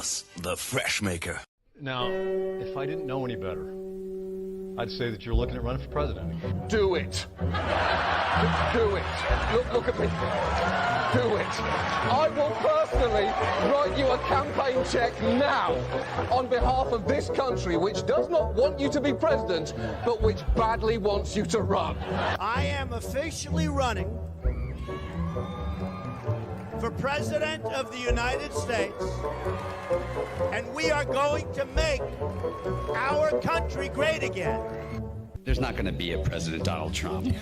us, the Fresh Maker. Now, if I didn't know any better, I'd say that you're looking at running for president. Do it. Do it. Look at me. Do it. I will personally write you a campaign check now on behalf of this country, which does not want you to be president, but which badly wants you to run. I am officially running for President of the United States, and we are going to make our country great again. There's not going to be a President Donald Trump.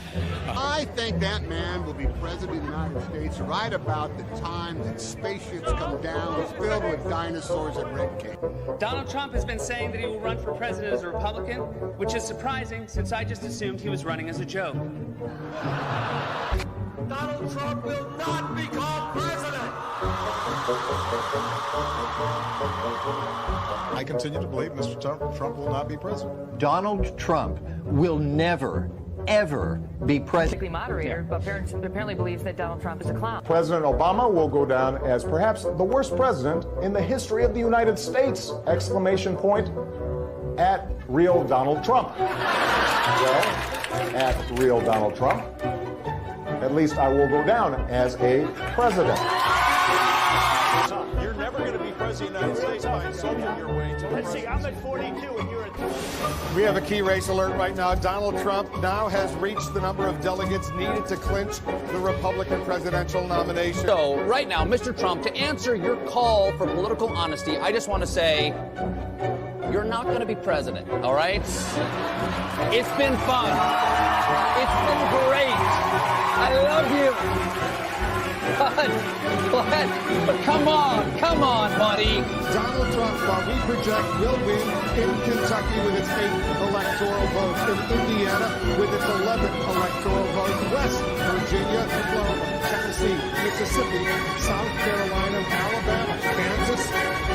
I think that man will be president of the United States right about the time that spaceships come down filled with dinosaurs and red cake. Donald Trump has been saying that he will run for president as a Republican, which is surprising since I just assumed he was running as a joke. Donald Trump will not become president. I continue to believe Mr. Trump will not be president. Donald Trump will never, ever be president. Moderator, but apparently believes that Donald Trump is a clown. President Obama will go down as perhaps the worst president in the history of the United States! Exclamation point at real Donald Trump. Well, at real Donald Trump, at least I will go down as a president. You're never going to be president of the United States by insulting your way. Let's see, I'm at 42 and you're at 20. We have a key race alert right now. Donald Trump now has reached the number of delegates needed to clinch the Republican presidential nomination. So right now, Mr. Trump, to answer your call for political honesty, I just want to say, you're not going to be president, all right? It's been fun. It's been great. I love you. But come on, buddy. Donald Trump, while we project, will win in Kentucky with its 8th electoral vote, in Indiana with its 11th electoral vote, West Virginia, Oklahoma, Tennessee, Mississippi, South Carolina, Alabama, Kansas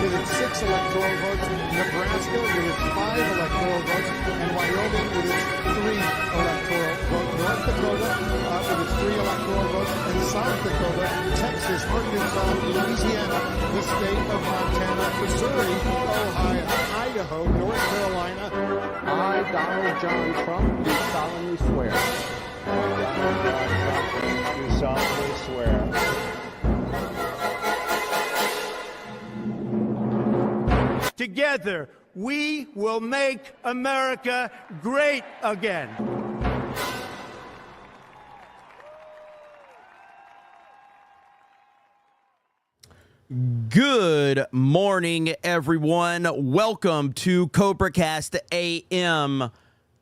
with its 6 electoral votes, Nebraska with its 5 electoral votes, and Wyoming with its 3 electoral votes, North Dakota with its 3 electoral votes, and South Dakota, Texas, Arkansas, Louisiana, the state of Montana, Missouri, Ohio, Idaho, North Carolina. I, Donald John Trump, do solemnly swear. I, Donald John Trump, do solemnly swear. Together, we will make America great again. Good morning, everyone. Welcome to CobraCast AM.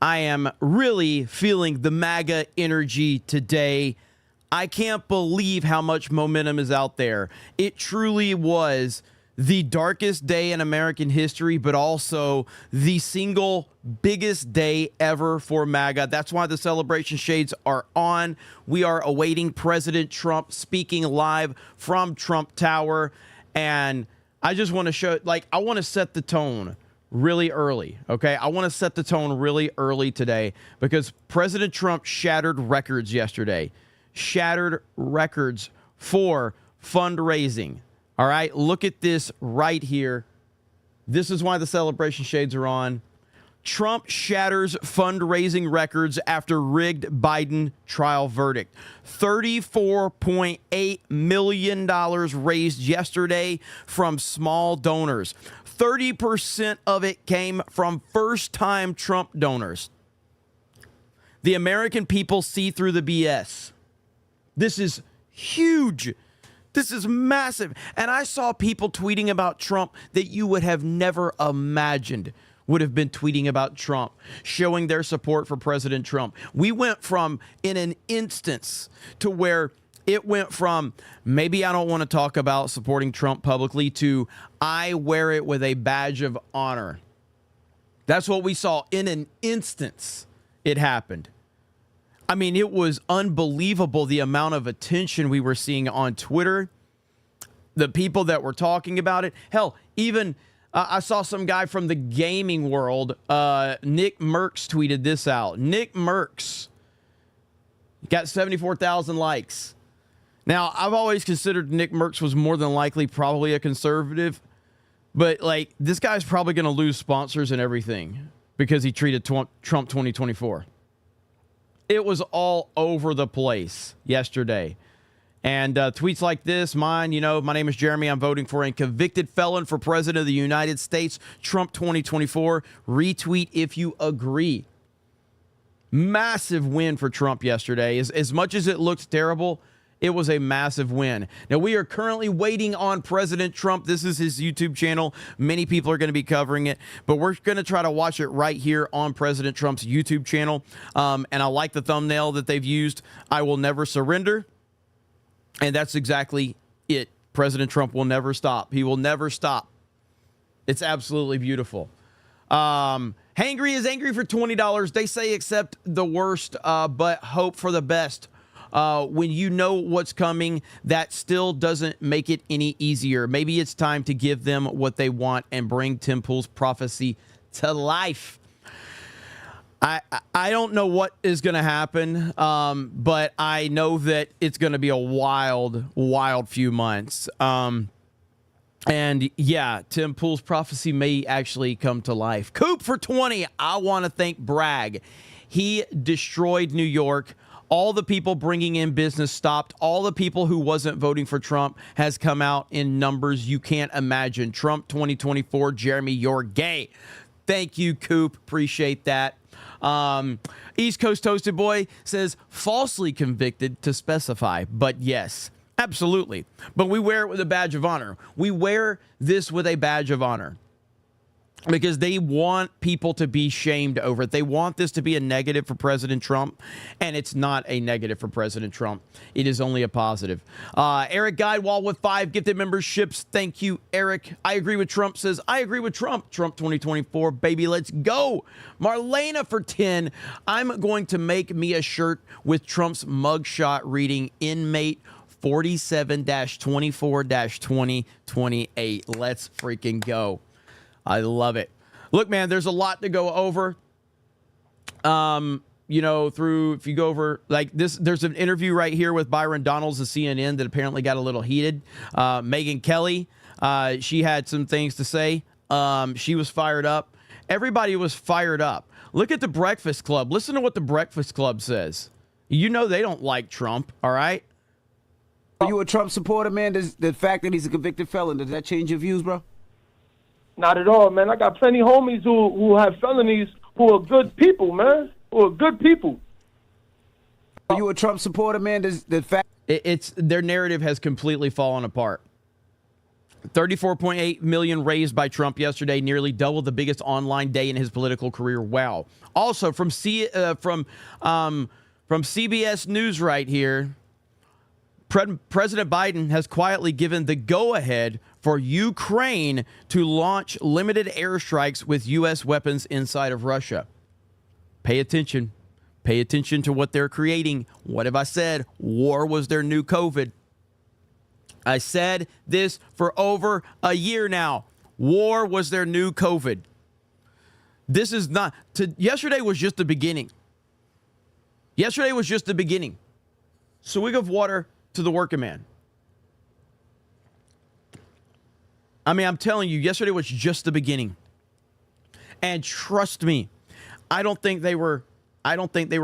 I am really feeling the MAGA energy today. I can't believe how much momentum is out there. It truly was the darkest day in American history, but also the single biggest day ever for MAGA. That's why the celebration shades are on. We are awaiting President Trump speaking live from Trump Tower. And I just want to show, I want to set the tone really early, okay? I want to set the tone really early today because President Trump shattered records yesterday. Shattered records for fundraising. All right, look at this right here. This is why the celebration shades are on. Trump shatters fundraising records after rigged Biden trial verdict. $34.8 million raised yesterday from small donors. 30% of it came from first-time Trump donors. The American people see through the BS. This is huge. This is massive. And I saw people tweeting about Trump that you would have never imagined would have been tweeting about Trump, showing their support for President Trump. We went from, in an instance, to where it went from, maybe I don't want to talk about supporting Trump publicly, to I wear it with a badge of honor. That's what we saw. In an instance, it happened. I mean, it was unbelievable the amount of attention we were seeing on Twitter, the people that were talking about it. Hell, even I saw some guy from the gaming world, Nick Merckx, tweeted this out. Nick Merckx got 74,000 likes. Now, I've always considered Nick Merckx was more than likely probably a conservative, But, like, this guy's probably going to lose sponsors and everything because he treated Trump 2024. It was all over the place yesterday. And tweets like this, mine, my name is Jeremy. I'm voting for a convicted felon for president of the United States, Trump 2024. Retweet if you agree. Massive win for Trump yesterday. As much as it looked terrible, it was a massive win. Now, we are currently waiting on President Trump. This is his YouTube channel. Many people are going to be covering it, but we're going to try to watch it right here on President Trump's YouTube channel. And I like the thumbnail that they've used. I will never surrender. And that's exactly it. President Trump will never stop. He will never stop. It's absolutely beautiful. Hangry is angry for $20. They say accept the worst, but hope for the best. When you know what's coming, that still doesn't make it any easier. Maybe it's time to give them what they want and bring Tim Pool's prophecy to life. I don't know what is going to happen, but I know that it's going to be a wild, wild few months. And yeah, Tim Pool's prophecy may actually come to life. Coop for 20. I want to thank Bragg. He destroyed New York. All the people bringing in business stopped. All the people who wasn't voting for Trump has come out in numbers you can't imagine. Trump 2024, Jeremy, you're gay. Thank you, Coop. Appreciate that. East Coast Toasted Boy says falsely convicted to specify, but yes, absolutely. But we wear it with a badge of honor. We wear this with a badge of honor because they want people to be shamed over it. They want this to be a negative for President Trump, and it's not a negative for President Trump. It is only a positive. Eric Guidewall with 5 gifted memberships. Thank you, Eric. I agree with Trump says, I agree with Trump. Trump 2024, baby, let's go. Marlena for 10. I'm going to make me a shirt with Trump's mugshot reading inmate 47-24-2028. Let's freaking go. I love it. Look, man, there's a lot to go over. If you go over like this, there's an interview right here with Byron Donalds of CNN that apparently got a little heated. Megyn Kelly, she had some things to say. She was fired up. Everybody was fired up. Look at the Breakfast Club. Listen to what the Breakfast Club says. They don't like Trump, all right? Are you a Trump supporter, man? Does the fact that he's a convicted felon, does that change your views, bro? Not at all, man. I got plenty of homies who have felonies who are good people, man. Who are good people. Are you a Trump supporter, man? Does the fact it's their narrative has completely fallen apart. 34.8 million raised by Trump yesterday, nearly double the biggest online day in his political career. Wow. Also from CBS News right here, President Biden has quietly given the go-ahead for Ukraine to launch limited airstrikes with U.S. weapons inside of Russia. Pay attention. Pay attention to what they're creating. What have I said? War was their new COVID. I said this for over a year now. War was their new COVID. This is not... yesterday was just the beginning. Yesterday was just the beginning. Swig of water to the working man. I mean, I'm telling you, yesterday was just the beginning. And trust me, I don't think they were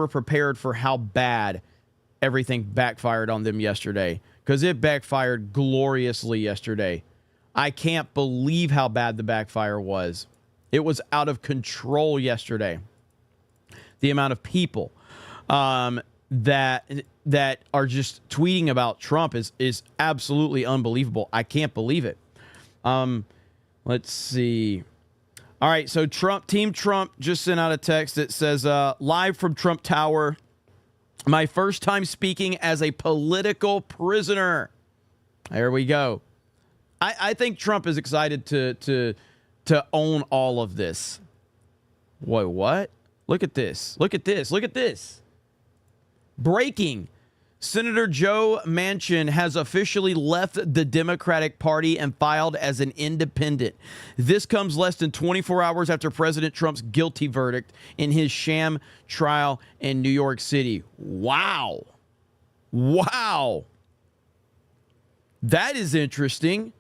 prepared for how bad everything backfired on them yesterday, because it backfired gloriously yesterday. I can't believe how bad the backfire was. It was out of control yesterday. The amount of people that are just tweeting about Trump is absolutely unbelievable. I can't believe it. Let's see. All right, so Team Trump just sent out a text that says, live from Trump Tower, my first time speaking as a political prisoner. There we go. I think Trump is excited to own all of this. Wait, what? Look at this. Look at this. Look at this. Breaking. Senator Joe Manchin has officially left the Democratic Party and filed as an independent. This comes less than 24 hours after President Trump's guilty verdict in his sham trial in New York City. Wow. Wow. That is interesting.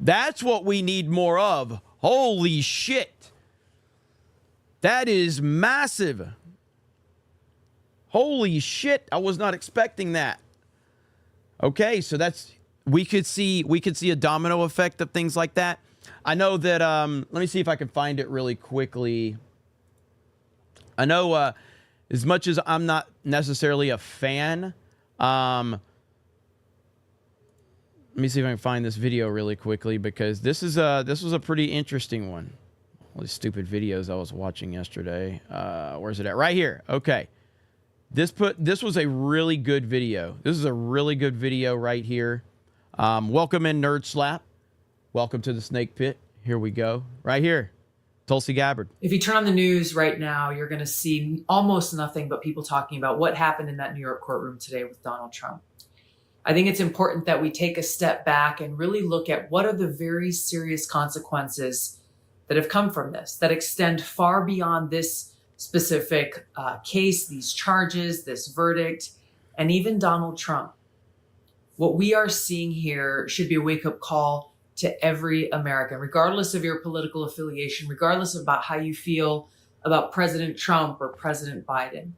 That's what we need more of. Holy shit. That is massive. Holy shit. I was not expecting that. Okay, so that's we could see a domino effect of things like that. I know that let me see if I can find it really quickly. I know as much as I'm not necessarily a fan, let me see if I can find this video really quickly, because this was a pretty interesting one. All these stupid videos I was watching yesterday. Where's it at? Right here. Okay. This was a really good video. This is a really good video right here. Welcome in, Nerd Slap. Welcome to the Snake Pit. Here we go. Right here. Tulsi Gabbard. If you turn on the news right now, you're going to see almost nothing but people talking about what happened in that New York courtroom today with Donald Trump. I think it's important that we take a step back and really look at what are the very serious consequences that have come from this, that extend far beyond this specific case, these charges, this verdict, and even Donald Trump. What we are seeing here should be a wake-up call to every American, regardless of your political affiliation, regardless about how you feel about President Trump or President Biden.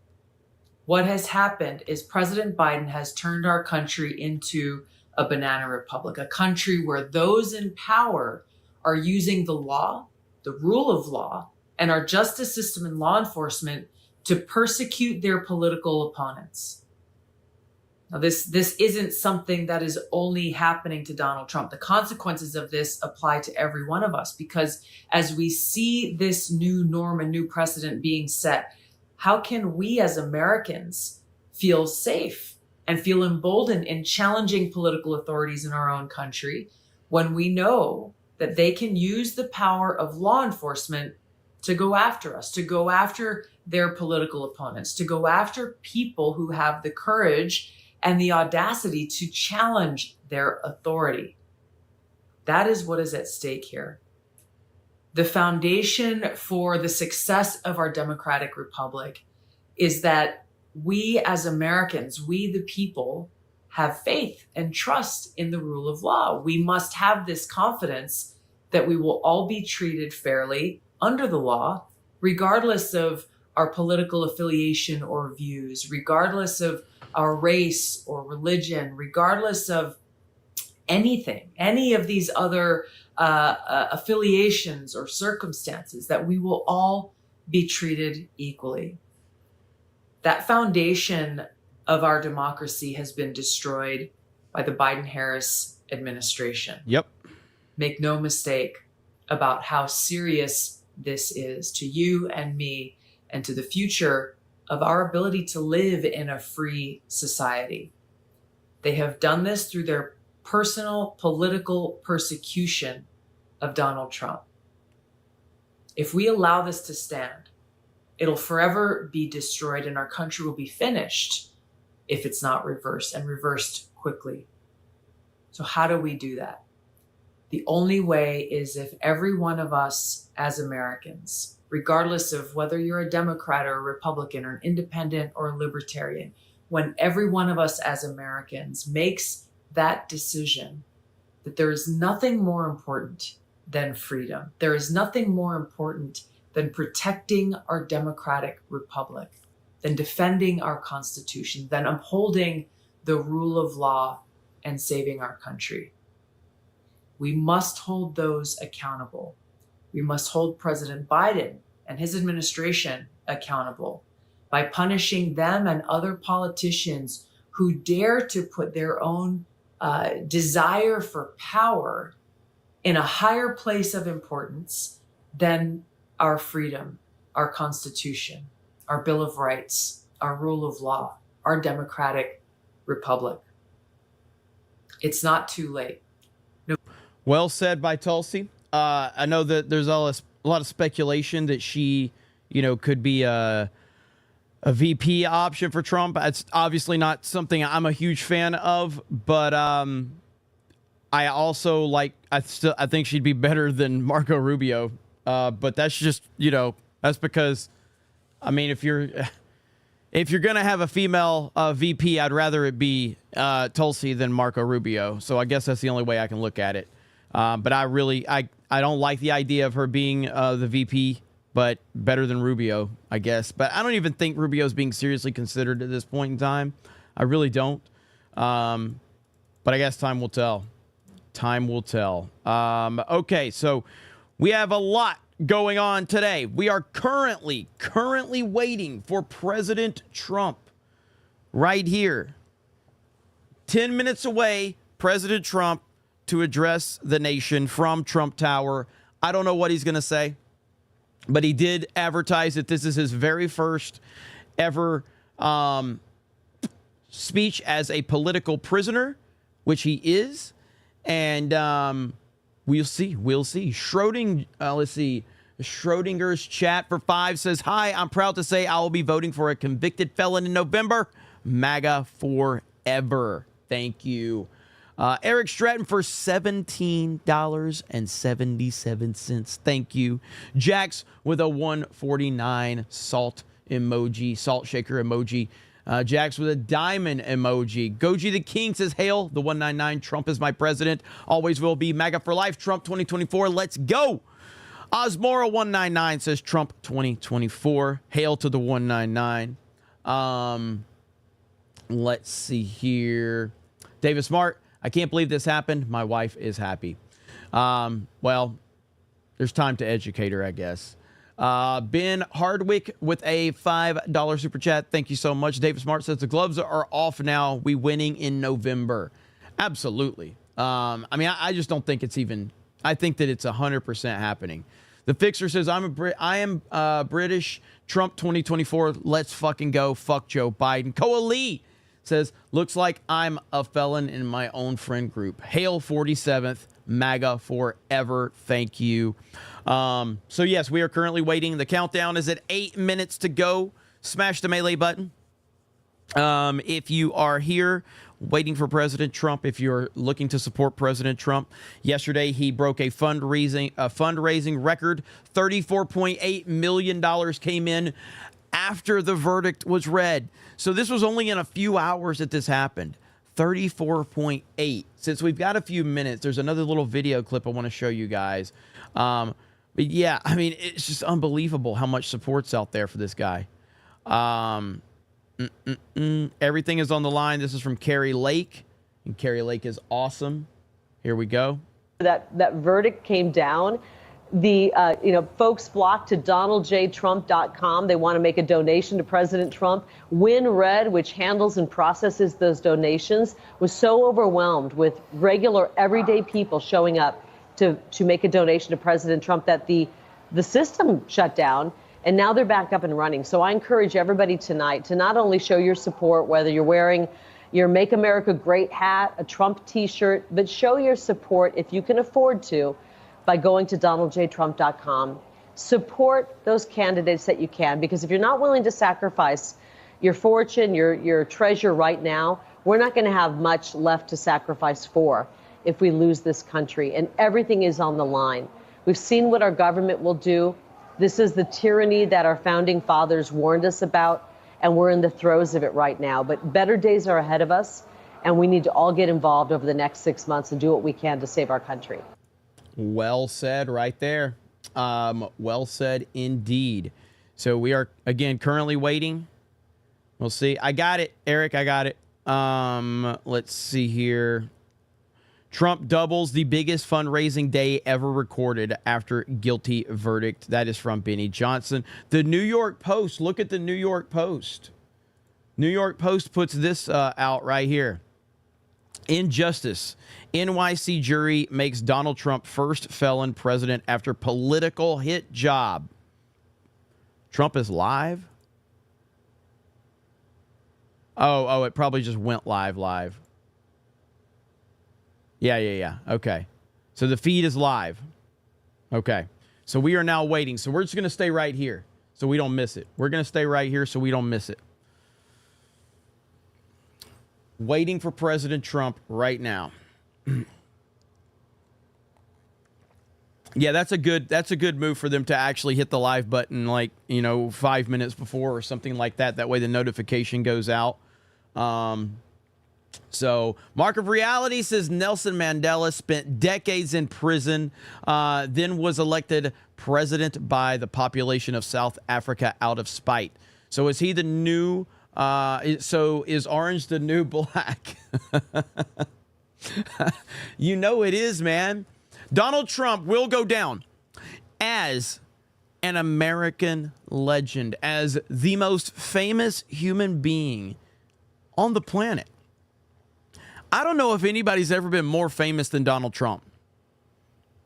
What has happened is President Biden has turned our country into a banana republic, a country where those in power are using the law, the rule of law, and our justice system and law enforcement to persecute their political opponents. Now, this isn't something that is only happening to Donald Trump. The consequences of this apply to every one of us, because as we see this new norm and new precedent being set, how can we as Americans feel safe and feel emboldened in challenging political authorities in our own country when we know that they can use the power of law enforcement to go after us, to go after their political opponents, to go after people who have the courage and the audacity to challenge their authority? That is what is at stake here. The foundation for the success of our democratic republic is that we as Americans, we the people, have faith and trust in the rule of law. We must have this confidence that we will all be treated fairly under the law, regardless of our political affiliation or views, regardless of our race or religion, regardless of anything, any of these other affiliations or circumstances, that we will all be treated equally. That foundation of our democracy has been destroyed by the Biden-Harris administration. Yep. Make no mistake about how serious this is to you and me and to the future of our ability to live in a free society. They have done this through their personal political persecution of Donald Trump. If we allow this to stand, it'll forever be destroyed, and our country will be finished if it's not reversed, and reversed quickly. So how do we do that? The only way is if every one of us as Americans, regardless of whether you're a Democrat or a Republican or an independent or a libertarian, when every one of us as Americans makes that decision that there is nothing more important than freedom, there is nothing more important than protecting our democratic republic, than defending our Constitution, than upholding the rule of law and saving our country. We must hold those accountable. We must hold President Biden and his administration accountable by punishing them and other politicians who dare to put their own desire for power in a higher place of importance than our freedom, our Constitution, our Bill of Rights, our rule of law, our democratic republic. It's not too late. No. Well said by Tulsi. I know that there's a lot of speculation that she, could be a VP option for Trump. It's obviously not something I'm a huge fan of, but I also I think she'd be better than Marco Rubio. But that's just, that's because, I mean, if you're going to have a female VP, I'd rather it be Tulsi than Marco Rubio. So I guess that's the only way I can look at it. But I don't like the idea of her being the VP, but better than Rubio, I guess. But I don't even think Rubio's being seriously considered at this point in time. I really don't. But I guess time will tell. Time will tell. Okay, so we have a lot going on today. We are currently waiting for President Trump right here. 10 minutes away, President Trump to address the nation from Trump Tower. I don't know what he's going to say, but he did advertise that this is his very first ever speech as a political prisoner, which he is. And we'll see. Let's see. Schrodinger's chat for 5 says, "Hi, I'm proud to say I will be voting for a convicted felon in November. MAGA forever." Thank you. Eric Stratton for $17.77. Thank you. Jax with a 149 salt shaker emoji. Jax with a diamond emoji. Goji the King says, "Hail, the 199. Trump is my president. Always will be. MAGA for life. Trump 2024. Let's go." Osmora 199 says, "Trump 2024. Hail to the 199. Let's see here. David Smart, "I can't believe this happened. My wife is happy." Well, there's time to educate her, I guess. Ben Hardwick with a $5 super chat. Thank you so much. David Smart says, "The gloves are off now. We winning in November." Absolutely. I just don't think it's even, I think that it's 100% happening. The Fixer says, I am British. Trump 2024. Let's fucking go. Fuck Joe Biden. Koa Lee says, "Looks like I'm a felon in my own friend group. Hail 47th. MAGA forever." Thank you. So yes, we are currently waiting. The countdown is at 8 minutes to go. Smash the melee button. If you are here waiting for President Trump, if you're looking to support President Trump, yesterday he broke a fundraising record. $34.8 million came in after the verdict was read. So this was only in a few hours that this happened. 34.8. Since we've got a few minutes, there's another little video clip I want to show you guys. But yeah, it's just unbelievable how much support's out there for this guy. Everything is on the line. This is from Carrie Lake, and Carrie Lake is awesome. Here we go. That verdict came down. The folks flocked to DonaldJTrump.com. They want to make a donation to President Trump. WinRed, which handles and processes those donations, was so overwhelmed with regular, everyday people showing up to make a donation to President Trump that the system shut down, and now they're back up and running. So I encourage everybody tonight to not only show your support, whether you're wearing your Make America Great hat, a Trump T-shirt, but show your support, if you can afford to, by going to DonaldJTrump.com. Support those candidates that you can, because if you're not willing to sacrifice your fortune, your treasure right now, we're not going to have much left to sacrifice for if we lose this country. And everything is on the line. We've seen what our government will do. This is the tyranny that our founding fathers warned us about, and we're in the throes of it right now. But better days are ahead of us, and we need to all get involved over the next 6 months and do what we can to save our country. Well said right there. Well said indeed. So we are, again, currently waiting. We'll see. I got it, Eric. I got it. Let's see here. Trump doubles the biggest fundraising day ever recorded after guilty verdict. That is from Benny Johnson. The New York Post. Look at the New York Post. New York Post puts this out right here. Injustice. NYC jury makes Donald Trump first felon president after political hit job. Trump is live? Oh, it probably just went live. Yeah. Okay. So the feed is live. Okay. So we are now waiting. So we're just going to stay right here so we don't miss it. We're going to stay right here so we don't miss it. Waiting for President Trump right now. Yeah, that's a good move for them to actually hit the live button 5 minutes before or something like that. That way the notification goes out. So, Mark of Reality says Nelson Mandela spent decades in prison, then was elected president by the population of South Africa out of spite. So, is he the new, so is orange the new black? You know it is, man. Donald Trump will go down as an American legend, as the most famous human being on the planet. I don't know if anybody's ever been more famous than Donald Trump.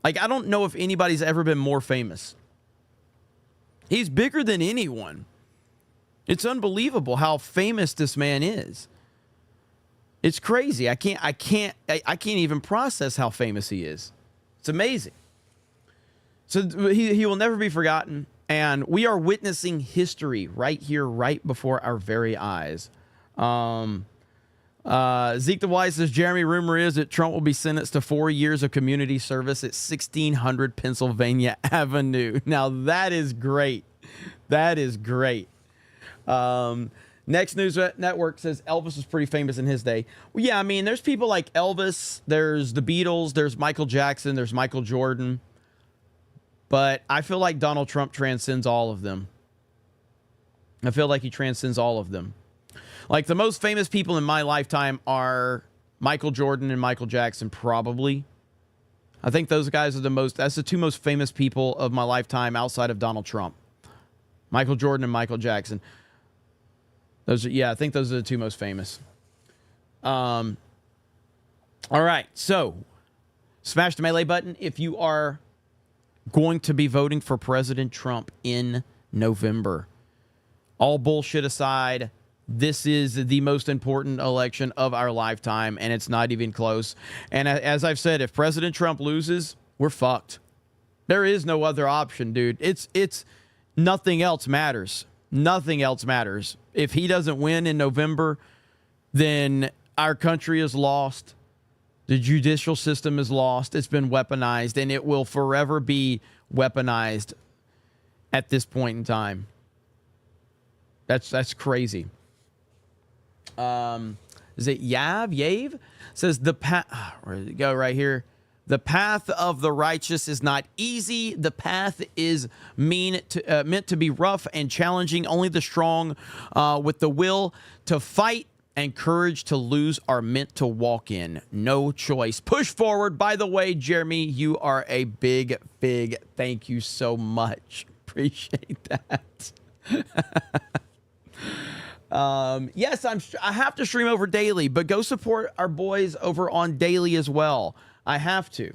Like, I don't know if anybody's ever been more famous. He's bigger than anyone. It's unbelievable how famous this man is. It's crazy. I can't even process how famous he is. It's amazing. So he will never be forgotten. And we are witnessing history right here, right before our very eyes. Zeke the Wise says, Jeremy, rumor is that Trump will be sentenced to 4 years of community service at 1600 Pennsylvania Avenue. Now, that is great. That is great. Next News Network says Elvis was pretty famous in his day. Well, yeah, I mean, there's people like Elvis, there's the Beatles, there's Michael Jackson, there's Michael Jordan. But I feel like Donald Trump transcends all of them. I feel like he transcends all of them. Like, the most famous people in my lifetime are Michael Jordan and Michael Jackson, probably. I think those guys are that's the two most famous people of my lifetime outside of Donald Trump. Michael Jordan and Michael Jackson. I think those are the two most famous. All right, so smash the melee button if you are going to be voting for President Trump in November. All bullshit aside, this is the most important election of our lifetime, and it's not even close. And as I've said, if President Trump loses, we're fucked. There is no other option, dude. It's nothing else matters. Nothing else matters. If he doesn't win in November, then our country is lost. The judicial system is lost. It's been weaponized, and it will forever be weaponized at this point in time. That's crazy. Is it Yave? Says the path. Where did it go? Right here. The path of the righteous is not easy. The path is meant to be rough and challenging. Only the strong with the will to fight and courage to lose are meant to walk in. No choice. Push forward. By the way, Jeremy, you are a big thank you so much. Appreciate that. Yes, I have to stream over daily, but go support our boys over on daily as well. I have to.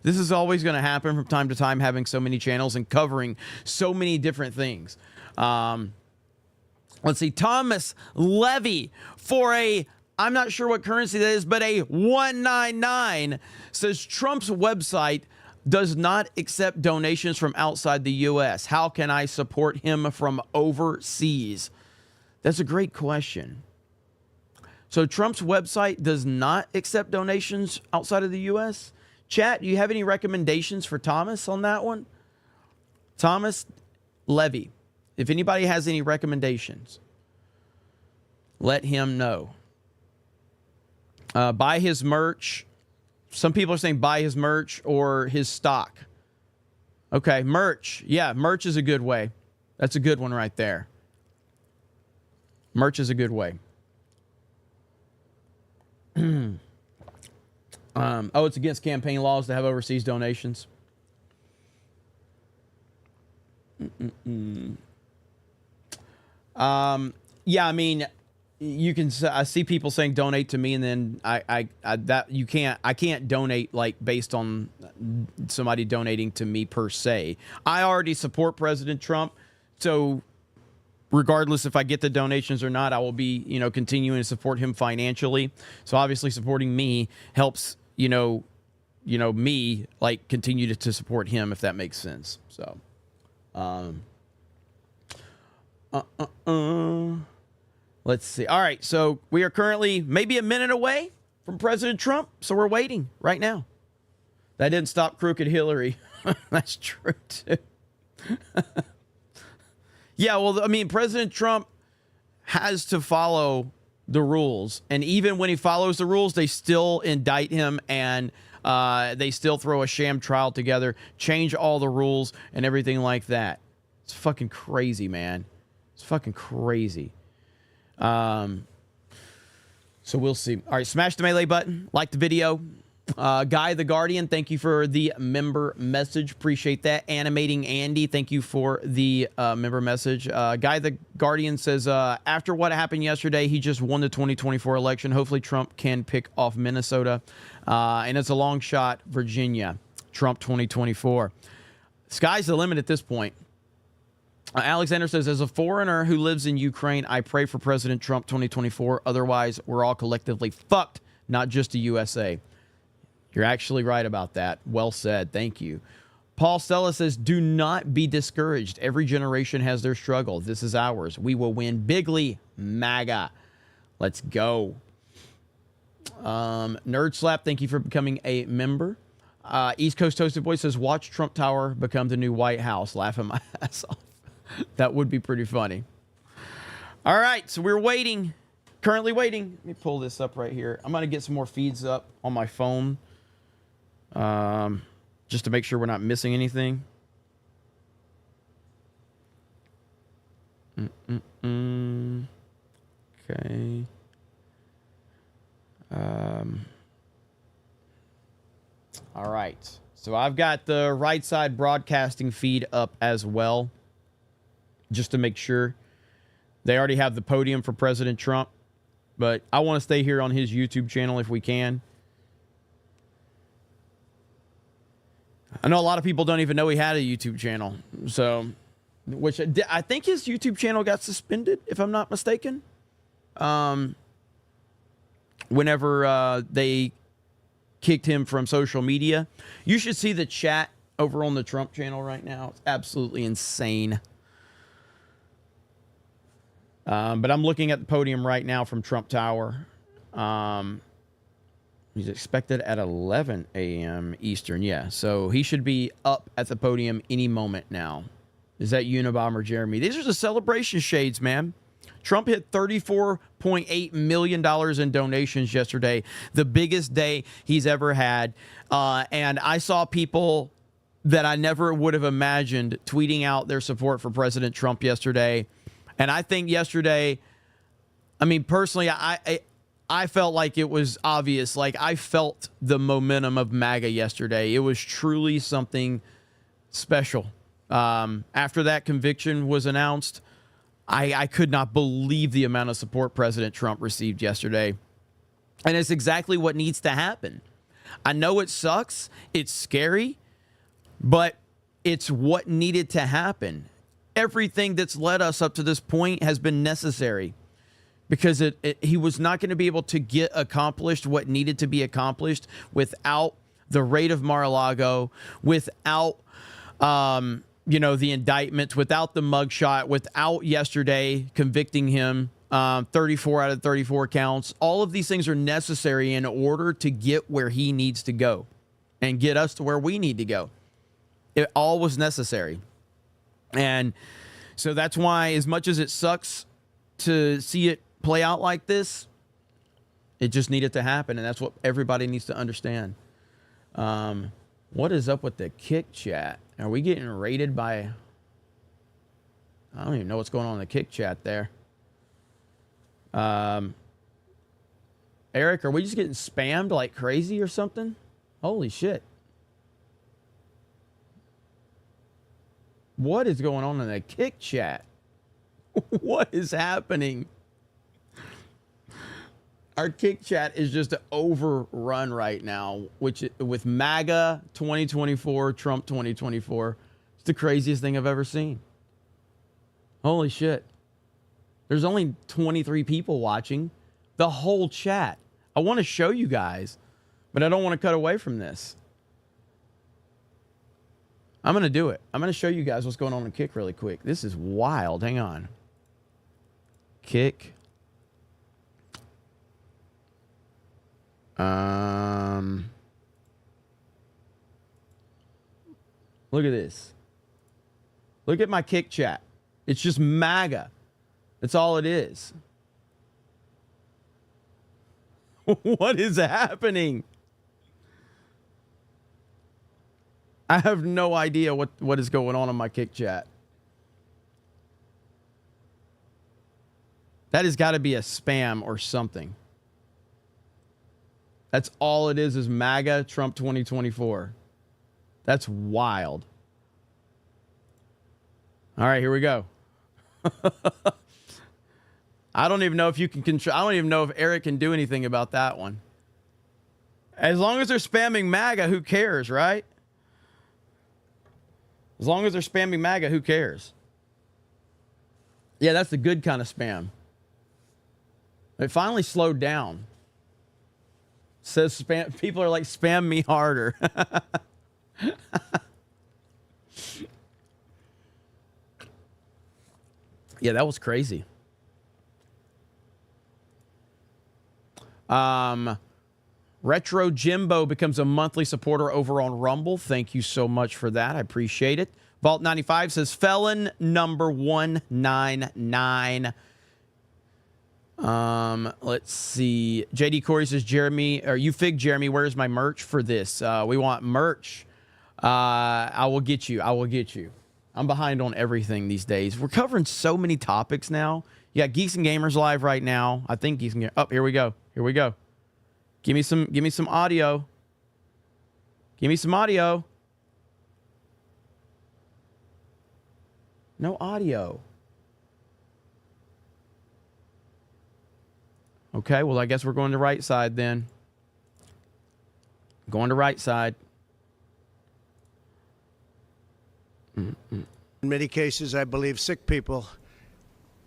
This is always going to happen from time to time, having so many channels and covering so many different things. Let's see. Thomas Levy for I'm not sure what currency that is, but a 199 says Trump's website does not accept donations from outside the U.S. How can I support him from overseas? That's a great question. So Trump's website does not accept donations outside of the U.S.? Chat, do you have any recommendations for Thomas on that one? Thomas Levy. If anybody has any recommendations, let him know. Buy his merch. Some people are saying buy his merch or his stock. Okay, merch. Yeah, merch is a good way. That's a good one right there. Merch is a good way. It's against campaign laws to have overseas donations. Yeah, I mean, you can. I see people saying donate to me, and then I can't donate like based on somebody donating to me per se. I already support President Trump, so regardless if I get the donations or not, I will be continuing to support him financially. So obviously, supporting me helps me like continue to support him, if that makes sense. So, let's see. All right, so we are currently maybe a minute away from President Trump, so we're waiting right now. That didn't stop crooked Hillary. That's true too. Yeah, well, I mean, President Trump has to follow the rules. And even when he follows the rules, they still indict him and they still throw a sham trial together, change all the rules and everything like that. It's fucking crazy, man. It's fucking crazy. So we'll see. All right, smash the melee button. Like the video. Guy the Guardian, thank you for the member message. Appreciate that. Animating Andy, thank you for the member message. Guy the Guardian says, after what happened yesterday, he just won the 2024 election. Hopefully Trump can pick off Minnesota. And it's a long shot, Virginia. Trump 2024. Sky's the limit at this point. Alexander says, as a foreigner who lives in Ukraine, I pray for President Trump 2024. Otherwise, we're all collectively fucked, not just the USA. You're actually right about that. Well said. Thank you. Paul Stella says, do not be discouraged. Every generation has their struggle. This is ours. We will win bigly. MAGA. Let's go. Nerd Slap, thank you for becoming a member. East Coast Toasted Boy says, watch Trump Tower become the new White House. Laughing my ass off. That would be pretty funny. All right, so we're waiting. Currently waiting. Let me pull this up right here. I'm going to get some more feeds up on my phone. Just to make sure we're not missing anything. Okay. All right. So I've got the right side broadcasting feed up as well. Just to make sure. They already have the podium for President Trump. But I want to stay here on his YouTube channel if we can. I know a lot of people don't even know he had a YouTube channel. So, which I think his YouTube channel got suspended, if I'm not mistaken. Whenever they kicked him from social media. You should see the chat over on the Trump channel right now. It's absolutely insane. But I'm looking at the podium right now from Trump Tower. He's expected at 11 a.m. Eastern. Yeah, so he should be up at the podium any moment now. Is that Unabomber Jeremy? These are the celebration shades, man. Trump hit $34.8 million in donations yesterday, the biggest day he's ever had. And I saw people that I never would have imagined tweeting out their support for President Trump yesterday. And I think yesterday, I mean, personally, I felt like it was obvious. Like, I felt the momentum of MAGA yesterday. It was truly something special. After that conviction was announced, I could not believe the amount of support President Trump received yesterday. And it's exactly what needs to happen. I know it sucks. It's scary. But it's what needed to happen. Everything that's led us up to this point has been necessary. Because he was not going to be able to get accomplished what needed to be accomplished without the raid of Mar-a-Lago, without, the indictment, without the mugshot, without yesterday convicting him, 34 out of 34 counts. All of these things are necessary in order to get where he needs to go and get us to where we need to go. It all was necessary. And so that's why, as much as it sucks to see it play out like this, it just needed to happen, and that's what everybody needs to understand. What is up with the Kick chat? Are we getting raided by... I don't even know what's going on in the Kick chat there. Eric, are we just getting spammed like crazy or something? Holy shit. What is going on in the Kick chat? What is happening? Our Kick chat is just overrun right now, with MAGA 2024, Trump 2024. It's the craziest thing I've ever seen. Holy shit. There's only 23 people watching the whole chat. I want to show you guys, but I don't want to cut away from this. I'm going to do it. I'm going to show you guys what's going on in Kick really quick. This is wild. Hang on. Kick. Look at this. Look at my Kick chat. It's just MAGA. That's all it is. What is happening? I have no idea what is going on in my Kick chat. That has got to be a spam or something. That's all it is MAGA Trump 2024. That's wild. All right, here we go. I don't even know if you can control. I don't even know if Eric can do anything about that one. As long as they're spamming MAGA, who cares, right? As long as they're spamming MAGA, who cares? Yeah, that's the good kind of spam. It finally slowed down. Says spam. People are like, spam me harder. Yeah, that was crazy. Retro Jimbo becomes a monthly supporter over on Rumble. Thank you so much for that. I appreciate it. Vault 95 says Felon number 199. Let's see. JD Corey says, Jeremy, or you fig Jeremy, where's my merch for this? We want merch. I will get you. I'm behind on everything these days. We're covering so many topics now. You got Geeks and Gamers live right now. I think Geeks and Gamers. Oh, here we go. Give me some audio. No audio. Okay, well, I guess we're going to right side then. Going to right side. In many cases, I believe sick people.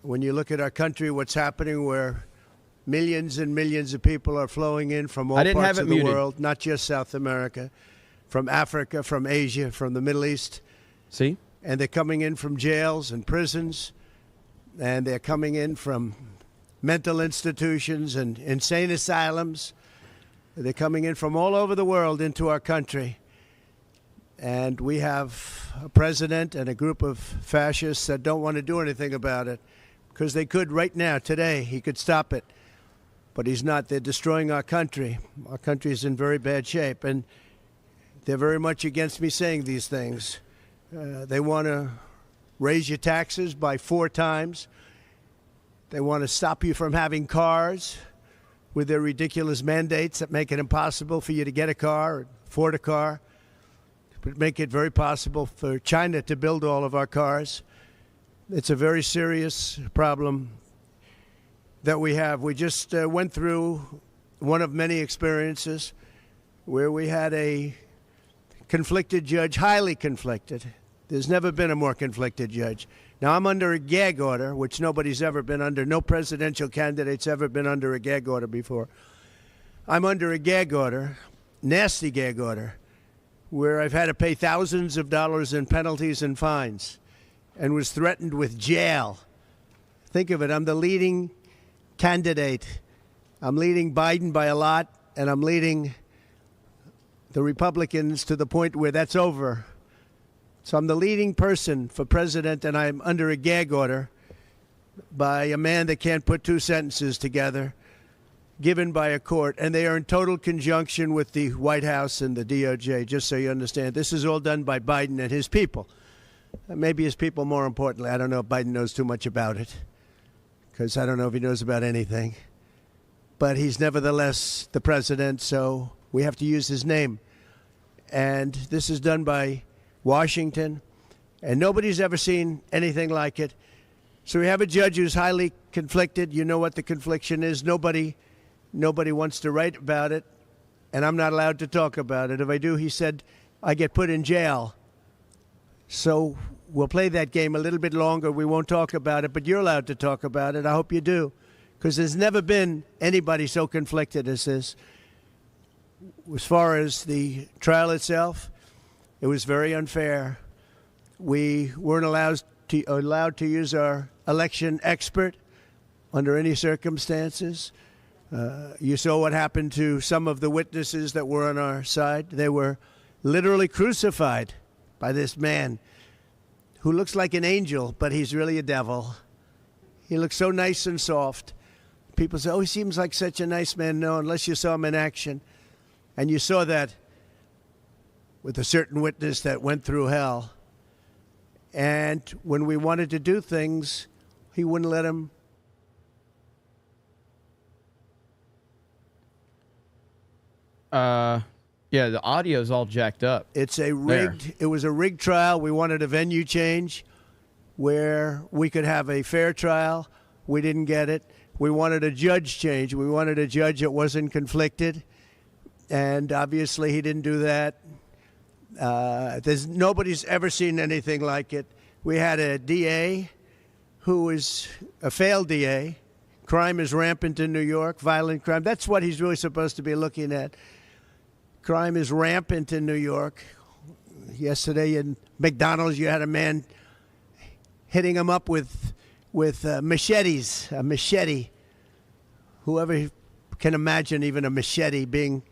When you look at our country, what's happening where millions and millions of people are flowing in from all parts of the world, not just South America, from Africa, from Asia, from the Middle East. See? And they're coming in from jails and prisons, and they're coming in from mental institutions and insane asylums. They're coming in from all over the world into our country. And we have a president and a group of fascists that don't want to do anything about it, because they could right now, today, he could stop it. But he's not. They're destroying our country. Our country is in very bad shape. And they're very much against me saying these things. They want to raise your taxes by 4 times. They want to stop you from having cars with their ridiculous mandates that make it impossible for you to get a car or afford a car. But make it very possible for China to build all of our cars. It's a very serious problem that we have. We just went through one of many experiences where we had a conflicted judge, highly conflicted. There's never been a more conflicted judge. Now, I'm under a gag order, which nobody's ever been under. No presidential candidate's ever been under a gag order before. I'm under a gag order, nasty gag order, where I've had to pay thousands of dollars in penalties and fines and was threatened with jail. Think of it. I'm the leading candidate. I'm leading Biden by a lot, and I'm leading the Republicans to the point where that's over. So I'm the leading person for president, and I'm under a gag order by a man that can't put 2 sentences together, given by a court, and they are in total conjunction with the White House and the DOJ, just so you understand. This is all done by Biden and his people. Maybe his people more importantly. I don't know if Biden knows too much about it, because I don't know if he knows about anything. But he's nevertheless the president, so we have to use his name. And this is done by Washington, and nobody's ever seen anything like it. So we have a judge who's highly conflicted. You know what the confliction is. Nobody wants to write about it, and I'm not allowed to talk about it. If I do, he said, I get put in jail. So we'll play that game a little bit longer. We won't talk about it, but you're allowed to talk about it. I hope you do, because there's never been anybody so conflicted as this. As far as the trial itself, it was very unfair. We weren't allowed to use our election expert under any circumstances. You saw what happened to some of the witnesses that were on our side. They were literally crucified by this man who looks like an angel, but he's really a devil. He looks so nice and soft, People say, oh, he seems like such a nice man. No, unless you saw him in action. And you saw that with a certain witness that went through hell. And when we wanted to do things, he wouldn't let him. Yeah, the audio's all jacked up. It was a rigged trial. We wanted a venue change where we could have a fair trial. We didn't get it. We wanted a judge change. We wanted a judge that wasn't conflicted. And obviously he didn't do that. Nobody's ever seen anything like it. We had a DA who is a failed DA. Crime is rampant in New York, violent crime. That's what he's really supposed to be looking at. Crime is rampant in New York. Yesterday in McDonald's, you had a man hitting him up with machetes, a machete. Whoever can imagine even a machete being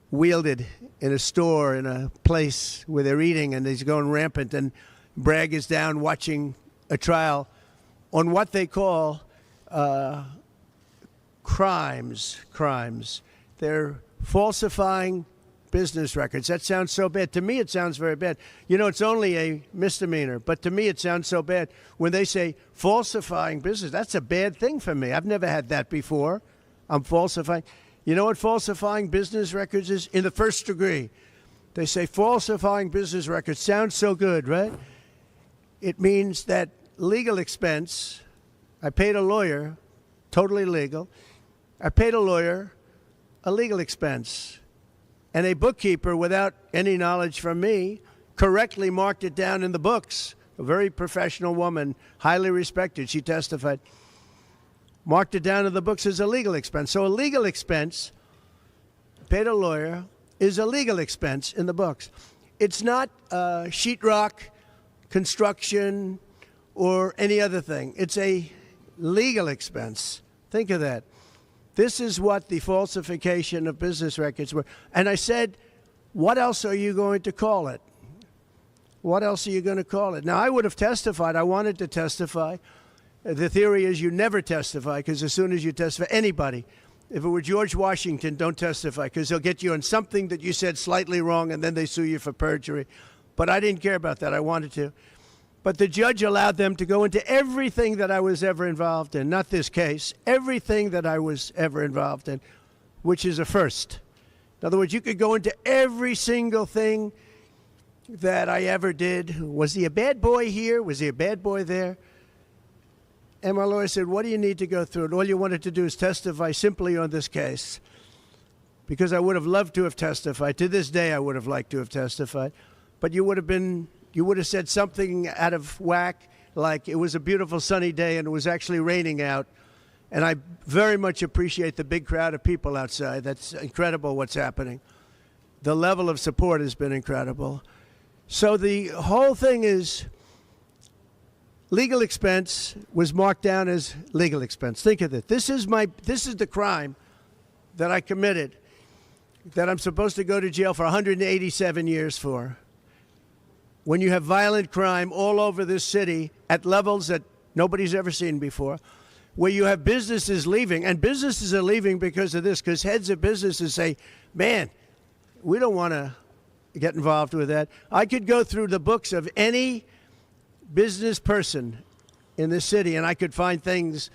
wielded in a store, in a place where they're eating, and he's going rampant. And Bragg is down watching a trial on what they call crimes. They're falsifying business records. That sounds so bad. To me, it sounds very bad. You know, it's only a misdemeanor, but to me, it sounds so bad. When they say falsifying business, that's a bad thing for me. I've never had that before. I'm falsifying. You know what falsifying business records is? In the first degree. They say falsifying business records. Sounds so good, right? It means that legal expense. I paid a lawyer, totally legal. I paid a lawyer a legal expense. And a bookkeeper, without any knowledge from me, correctly marked it down in the books. A very professional woman, highly respected. She testified. Marked it down in the books as a legal expense. So a legal expense, paid a lawyer, is a legal expense in the books. It's not sheetrock, construction, or any other thing. It's a legal expense. Think of that. This is what the falsification of business records were. And I said, what else are you going to call it? What else are you going to call it? Now, I would have testified. I wanted to testify. The theory is you never testify, because as soon as you testify, anybody, if it were George Washington, don't testify, because they'll get you on something that you said slightly wrong, and then they sue you for perjury. But I didn't care about that. I wanted to. But the judge allowed them to go into everything that I was ever involved in, not this case, everything that I was ever involved in, which is a first. In other words, you could go into every single thing that I ever did. Was he a bad boy here? Was he a bad boy there? And my lawyer said, what do you need to go through? And all you wanted to do is testify simply on this case. Because I would have loved to have testified. To this day, I would have liked to have testified. But you would have said something out of whack, like it was a beautiful sunny day and it was actually raining out. And I very much appreciate the big crowd of people outside. That's incredible what's happening. The level of support has been incredible. So the whole thing is legal expense was marked down as legal expense. Think of it. This is the crime that I committed, that I'm supposed to go to jail for 187 years for. When you have violent crime all over this city at levels that nobody's ever seen before, where you have businesses leaving, and businesses are leaving because of this, because heads of businesses say, man, we don't want to get involved with that. I could go through the books of any business person in this city, and I could find things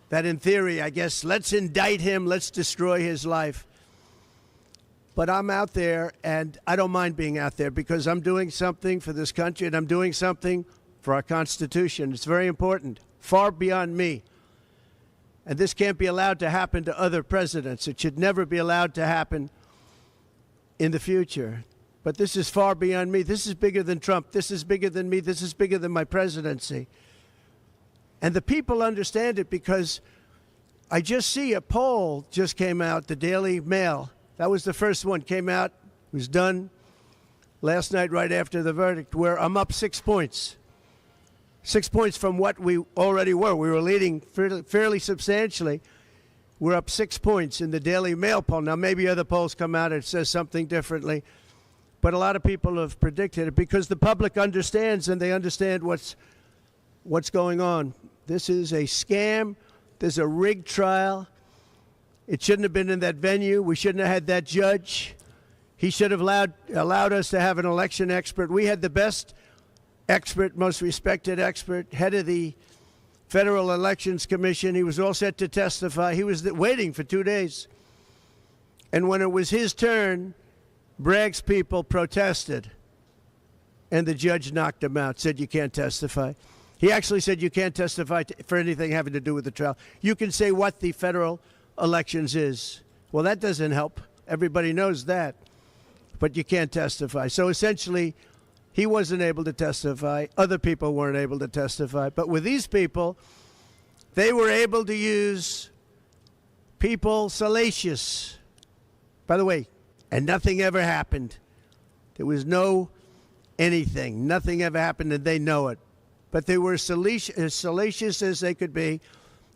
that in theory, I guess, let's indict him, let's destroy his life. But I'm out there, and I don't mind being out there because I'm doing something for this country, and I'm doing something for our Constitution. It's very important, far beyond me. And this can't be allowed to happen to other presidents. It should never be allowed to happen in the future. But this is far beyond me. This is bigger than Trump. This is bigger than me. This is bigger than my presidency. And the people understand it because I just see a poll just came out, the Daily Mail. That was the first one, came out, was done last night right after the verdict, where I'm up 6 points. 6 points from what we already were. We were leading fairly substantially. We're up 6 points in the Daily Mail poll. Now, maybe other polls come out and it says something differently. But a lot of people have predicted it because the public understands, and they understand what's going on. This is a scam. There's a rigged trial. It shouldn't have been in that venue. We shouldn't have had that judge. He should have allowed us to have an election expert. We had the best expert, most respected expert, head of the Federal Elections Commission. He was all set to testify. He was waiting for 2 days. And when it was his turn, Bragg's people protested. And the judge knocked him out, said you can't testify. He actually said you can't testify for anything having to do with the trial. You can say what the federal elections is. Well, that doesn't help. Everybody knows that. But you can't testify. So essentially, he wasn't able to testify. Other people weren't able to testify. But with these people, they were able to use people salacious. By the way, and nothing ever happened. There was no anything. Nothing ever happened, and they know it. But they were as salacious as they could be,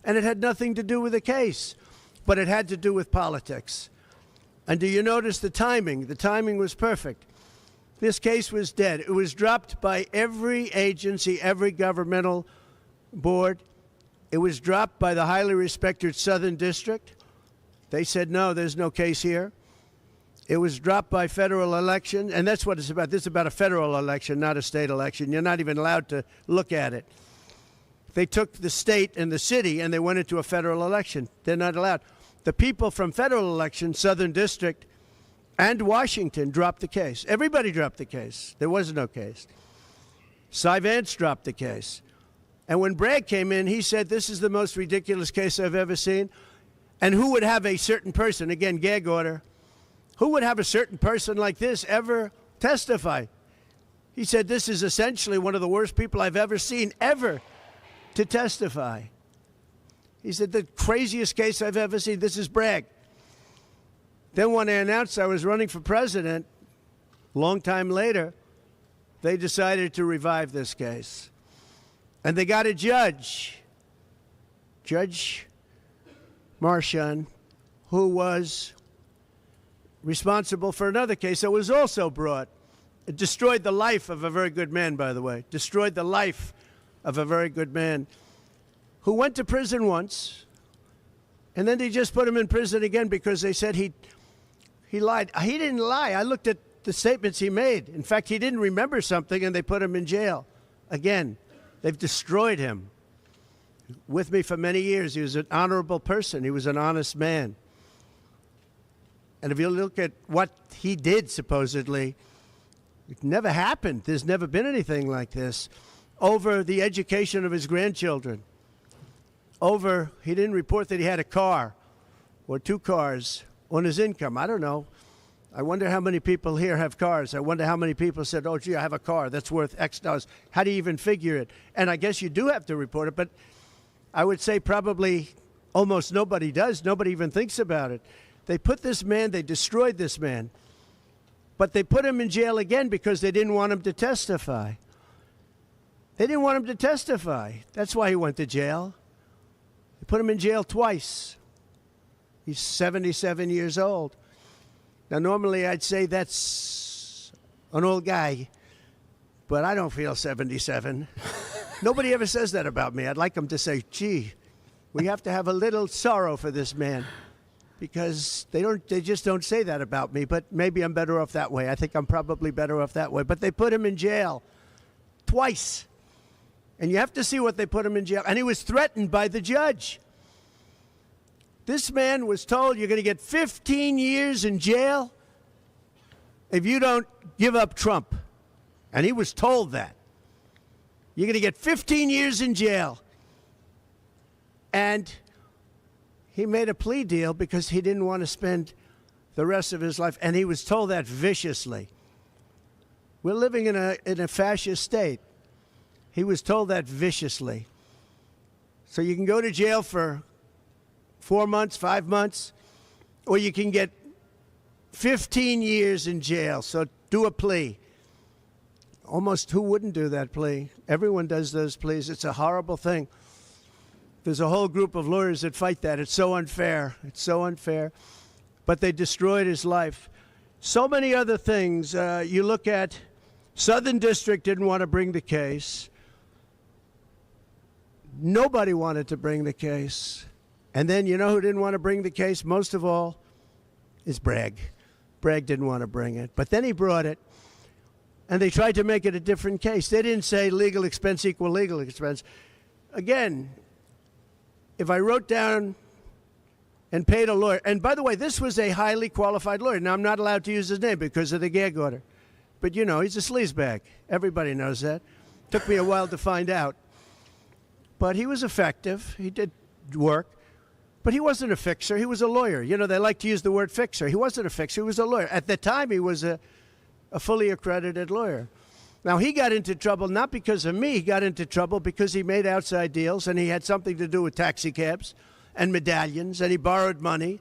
and it had nothing to do with the case, but it had to do with politics. And do you notice the timing? The timing was perfect. This case was dead. It was dropped by every agency, every governmental board. It was dropped by the highly respected Southern District. They said, no, there's no case here. It was dropped by federal election, and that's what it's about. This is about a federal election, not a state election. You're not even allowed to look at it. They took the state and the city, and they went into a federal election. They're not allowed. The people from federal election, Southern District, and Washington dropped the case. Everybody dropped the case. There was no case. Cy Vance dropped the case. And when Bragg came in, he said, this is the most ridiculous case I've ever seen. And who would have a certain person, again, gag order, who would have a certain person like this ever testify? He said, this is essentially one of the worst people I've ever seen ever to testify. He said, the craziest case I've ever seen. This is Bragg. Then when I announced I was running for president, long time later, they decided to revive this case. And they got a judge, Judge Marchand, who was responsible for another case that was also brought. It destroyed the life of a very good man, by the way. Destroyed the life of a very good man who went to prison once, and then they just put him in prison again because they said he lied. He didn't lie. I looked at the statements he made. In fact, he didn't remember something, and they put him in jail. Again, they've destroyed him. With me for many years, he was an honorable person. He was an honest man. And if you look at what he did, supposedly, it never happened. There's never been anything like this. Over the education of his grandchildren. Over, he didn't report that he had a car or 2 cars on his income. I don't know. I wonder how many people here have cars. I wonder how many people said, oh, gee, I have a car that's worth X dollars. How do you even figure it? And I guess you do have to report it, but I would say probably almost nobody does. Nobody even thinks about it. They put this man, they destroyed this man, but they put him in jail again because they didn't want him to testify. They didn't want him to testify. That's why he went to jail. They put him in jail twice. He's 77 years old. Now, normally I'd say that's an old guy, but I don't feel 77. Nobody ever says that about me. I'd like them to say, gee, we have to have a little sorrow for this man. Because they just don't say that about me, but maybe I'm better off that way. I think I'm probably better off that way. But they put him in jail twice. And you have to see what they put him in jail. And he was threatened by the judge. This man was told, you're going to get 15 years in jail if you don't give up Trump. And he was told that. You're going to get 15 years in jail. And he made a plea deal because he didn't want to spend the rest of his life, and he was told that viciously. We're living in a fascist state. He was told that viciously. So you can go to jail for 4 months, 5 months, or you can get 15 years in jail. So do a plea. Almost who wouldn't do that plea? Everyone does those pleas. It's a horrible thing. There's a whole group of lawyers that fight that. It's so unfair. It's so unfair. But they destroyed his life. So many other things. You look at Southern District didn't want to bring the case. Nobody wanted to bring the case. And then you know who didn't want to bring the case most of all? Is Bragg. Bragg didn't want to bring it. But then he brought it, and they tried to make it a different case. They didn't say legal expense equal legal expense. Again, if I wrote down and paid a lawyer, and by the way, this was a highly qualified lawyer. Now, I'm not allowed to use his name because of the gag order. But, you know, he's a sleazebag. Everybody knows that. Took me a while to find out. But he was effective. He did work. But he wasn't a fixer. He was a lawyer. You know, they like to use the word fixer. He wasn't a fixer. He was a lawyer. At the time, he was a fully accredited lawyer. Now, he got into trouble not because of me. He got into trouble because he made outside deals, and he had something to do with taxi cabs and medallions, and he borrowed money.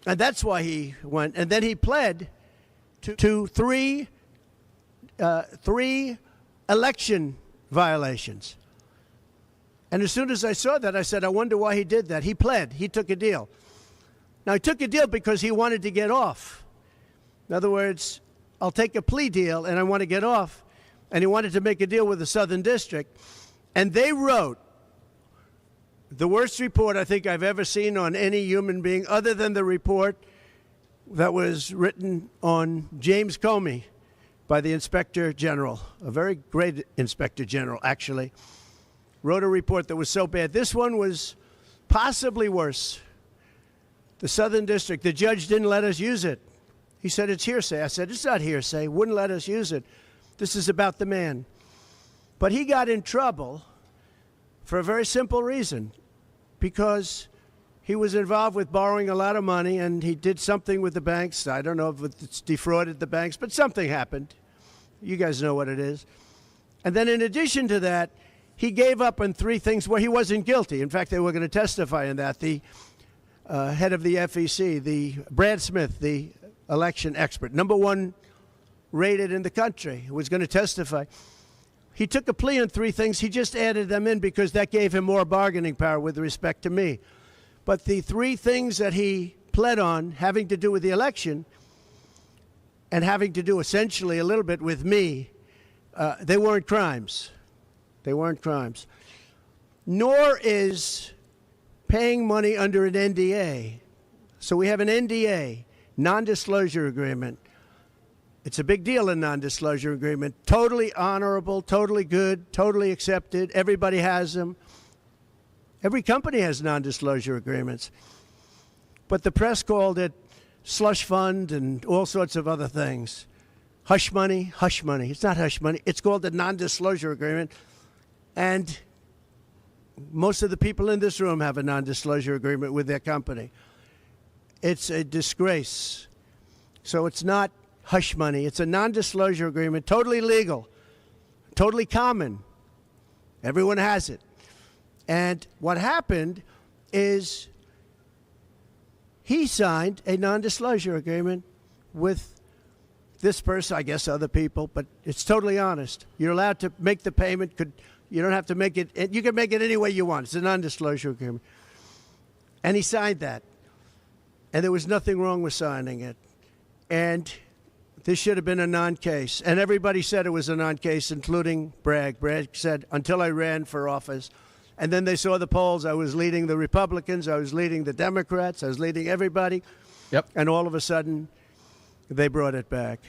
And that's why he went. And then he pled to three election violations. And as soon as I saw that, I said, I wonder why he did that. He pled. He took a deal. Now, he took a deal because he wanted to get off. In other words, I'll take a plea deal and I want to get off. And he wanted to make a deal with the Southern District. And they wrote the worst report I think I've ever seen on any human being, other than the report that was written on James Comey by the Inspector General, a very great Inspector General, actually. Wrote a report that was so bad. This one was possibly worse. The Southern District, the judge didn't let us use it. He said, it's hearsay. I said, it's not hearsay. Wouldn't let us use it. This is about the man. But he got in trouble for a very simple reason, because he was involved with borrowing a lot of money, and he did something with the banks. I don't know if it's defrauded the banks, but something happened. You guys know what it is. And then in addition to that, he gave up on three things where he wasn't guilty. In fact, they were going to testify in that. The head of the FEC, the Brad Smith, the election expert, #1 rated in the country, was going to testify. He took a plea on three things. He just added them in because that gave him more bargaining power with respect to me. But the three things that he pled on, having to do with the election and having to do essentially a little bit with me, they weren't crimes. They weren't crimes. Nor is paying money under an NDA. So we have an NDA, non-disclosure agreement. It's a big deal, a non-disclosure agreement. Totally honorable, totally good, totally accepted. Everybody has them. Every company has non-disclosure agreements. But the press called it slush fund and all sorts of other things. Hush money, hush money. It's not hush money. It's called a non-disclosure agreement. And most of the people in this room have a non-disclosure agreement with their company. It's a disgrace. So it's not hush money. It's a non-disclosure agreement, totally legal, totally common. Everyone has it. And what happened is he signed a non-disclosure agreement with this person, I guess other people, but it's totally honest. You're allowed to make the payment. You don't have to make it. You can make it any way you want. It's a non-disclosure agreement. And he signed that. And there was nothing wrong with signing it. And this should have been a non-case. And everybody said it was a non-case, including Bragg. Bragg said, until I ran for office. And then they saw the polls. I was leading the Republicans. I was leading the Democrats. I was leading everybody. Yep. And all of a sudden, they brought it back.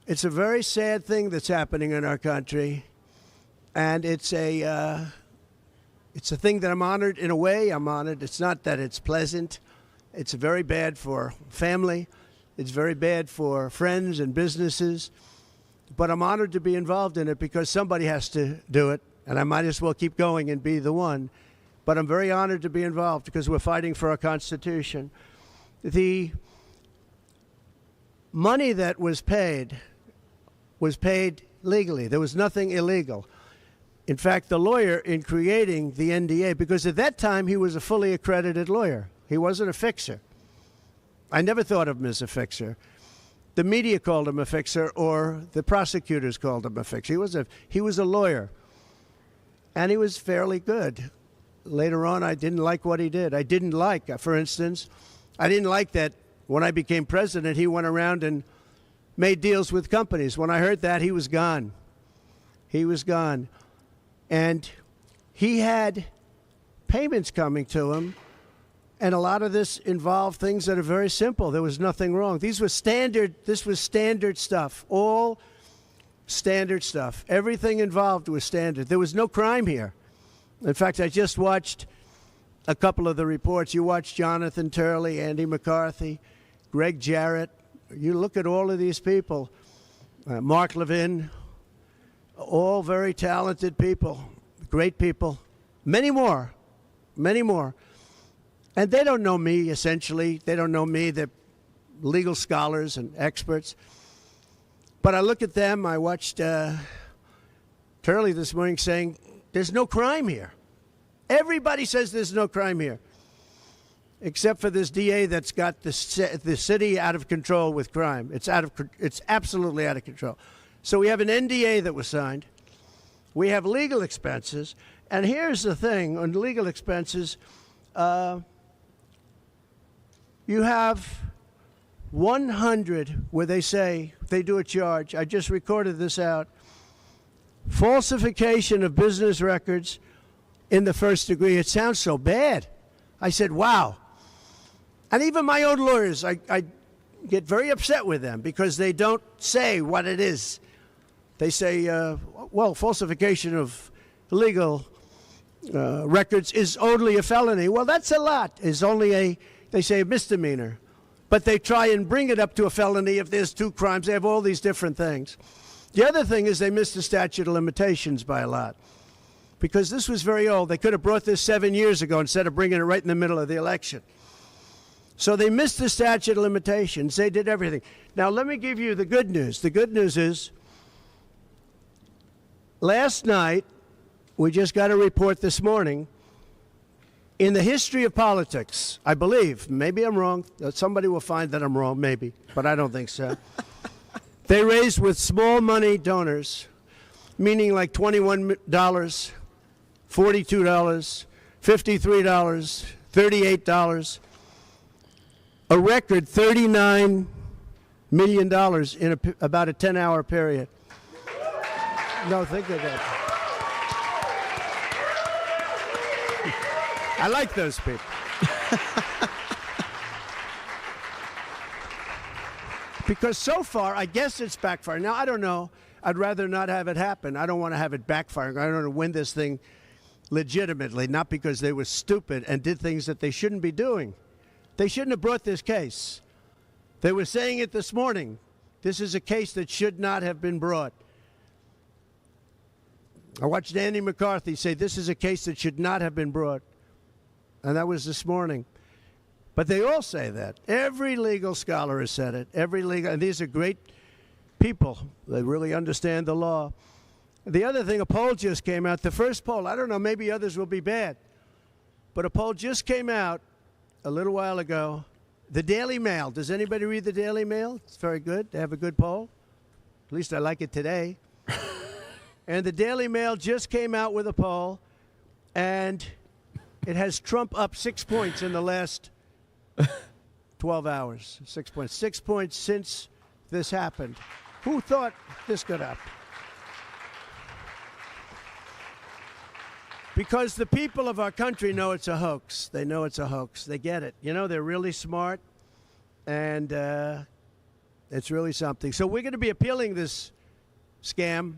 It's a very sad thing that's happening in our country. And it's a thing that I'm honored. In a way, I'm honored. It's not that it's pleasant. It's very bad for family. It's very bad for friends and businesses. But I'm honored to be involved in it because somebody has to do it. And I might as well keep going and be the one. But I'm very honored to be involved because we're fighting for our Constitution. The money that was paid legally. There was nothing illegal. In fact, the lawyer in creating the NDA, because at that time he was a fully accredited lawyer. He wasn't a fixer. I never thought of him as a fixer. The media called him a fixer, or the prosecutors called him a fixer. He was a lawyer, and he was fairly good. Later on, I didn't like what he did. I didn't like, for instance, I didn't like that when I became president, he went around and made deals with companies. When I heard that, he was gone. He was gone. And he had payments coming to him And a lot of this involved things that are very simple. There was nothing wrong. This was standard stuff, all standard stuff. Everything involved was standard. There was no crime here. In fact, I just watched a couple of the reports. You watched Jonathan Turley, Andy McCarthy, Greg Jarrett. You look at all of these people, Mark Levin, all very talented people, great people, many more. And they don't know me, essentially. They don't know me. They're legal scholars and experts. But I look at them. I watched Turley this morning saying, there's no crime here. Everybody says there's no crime here, except for this DA that's got the city out of control with crime. It's absolutely out of control. So we have an NDA that was signed. We have legal expenses. And here's the thing on legal expenses. You have 100 where they say they do a charge. I just recorded this out. Falsification of business records in the first degree. It sounds so bad. I said, wow. And even my own lawyers, I get very upset with them because they don't say what it is. They say, well, falsification of legal records is only a felony. Well, that's a lot. It's only they say a misdemeanor. But they try and bring it up to a felony if there's 2 crimes. They have all these different things. The other thing is they missed the statute of limitations by a lot. Because this was very old. They could have brought this 7 years ago instead of bringing it right in the middle of the election. So they missed the statute of limitations. They did everything. Now, let me give you the good news. The good news is last night, we just got a report this morning, in the history of politics, I believe, maybe I'm wrong, somebody will find that I'm wrong, maybe, but I don't think so. They raised with small money donors, meaning like $21, $42, $53, $38, a record $39 million in about a 10-hour period. No, think of that. I like those people. Because so far, I guess it's backfiring. Now, I don't know. I'd rather not have it happen. I don't want to have it backfiring. I don't want to win this thing legitimately, not because they were stupid and did things that they shouldn't be doing. They shouldn't have brought this case. They were saying it this morning. This is a case that should not have been brought. I watched Andy McCarthy say this is a case that should not have been brought. And that was this morning. But they all say that. Every legal scholar has said it. And these are great people. They really understand the law. The other thing, a poll just came out. The first poll, I don't know, maybe others will be bad. But a poll just came out a little while ago. The Daily Mail. Does anybody read the Daily Mail? It's very good. They have a good poll. At least I like it today. And the Daily Mail just came out with a poll. And it has Trump up 6 points in the last 12 hours. 6 points. 6 points since this happened. Who thought this could happen? Because the people of our country know it's a hoax. They know it's a hoax. They get it. You know, they're really smart, and it's really something. So we're going to be appealing this scam.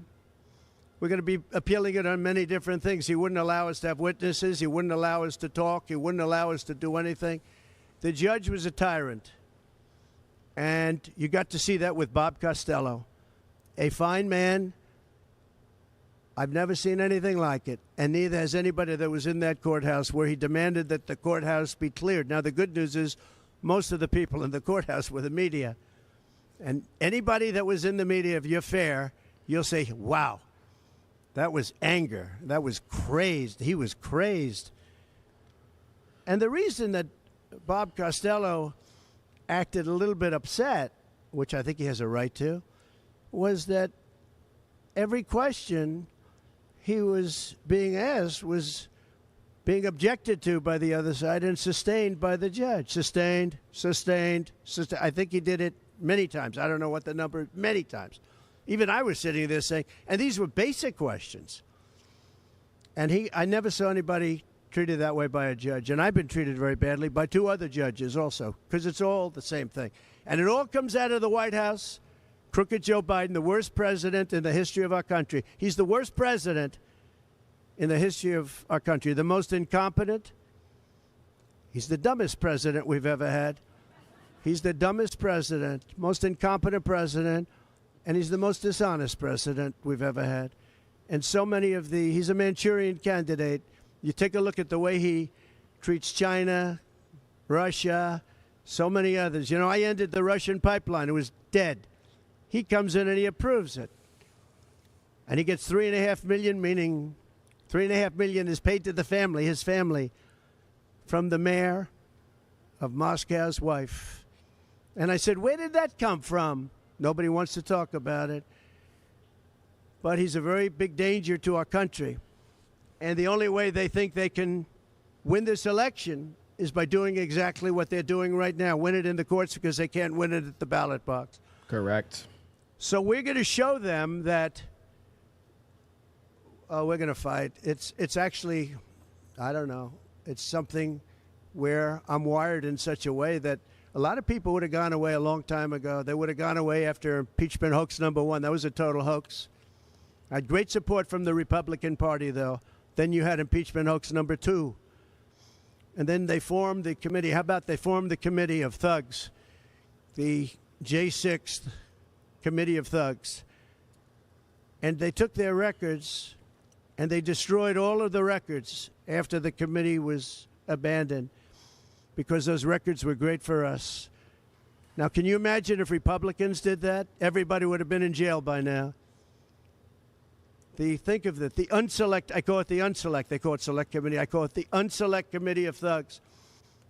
We're going to be appealing it on many different things. He wouldn't allow us to have witnesses. He wouldn't allow us to talk. He wouldn't allow us to do anything. The judge was a tyrant. And you got to see that with Bob Costello. A fine man. I've never seen anything like it. And neither has anybody that was in that courthouse where he demanded that the courthouse be cleared. Now, the good news is most of the people in the courthouse were the media. And anybody that was in the media, if you're fair, you'll say, wow. That was anger. That was crazed. He was crazed. And the reason that Bob Costello acted a little bit upset, which I think he has a right to, was that every question he was being asked was being objected to by the other side and sustained by the judge. Sustained. I think he did it many times. I don't know what the number, many times. Even I was sitting there saying, and these were basic questions. And I never saw anybody treated that way by a judge. And I've been treated very badly by 2 other judges also, because it's all the same thing. And it all comes out of the White House. Crooked Joe Biden, the worst president in the history of our country. He's the worst president in the history of our country. The most incompetent. He's the dumbest president we've ever had. He's the dumbest president, most incompetent president, and he's the most dishonest president we've ever had. And so many of he's a Manchurian candidate. You take a look at the way he treats China, Russia, so many others. You know, I ended the Russian pipeline. It was dead. He comes in and he approves it. And he gets $3.5 million, meaning $3.5 million is paid to the family, his family, from the mayor of Moscow's wife. And I said, where did that come from? Nobody wants to talk about it. But he's a very big danger to our country. And the only way they think they can win this election is by doing exactly what they're doing right now, win it in the courts because they can't win it at the ballot box. Correct. So we're going to show them that, we're going to fight. It's actually, I don't know, it's something where I'm wired in such a way that a lot of people would have gone away a long time ago. They would have gone away after impeachment hoax #1. That was a total hoax. I had great support from the Republican Party, though. Then you had impeachment hoax #2. And then they formed the committee. How about they formed the committee of thugs, the J6 committee of thugs. And they took their records and they destroyed all of the records after the committee was abandoned because those records were great for us. Now, can you imagine if Republicans did that? Everybody would have been in jail by now. Think of it, the unselect, I call it the unselect, they call it select committee, I call it the unselect committee of thugs.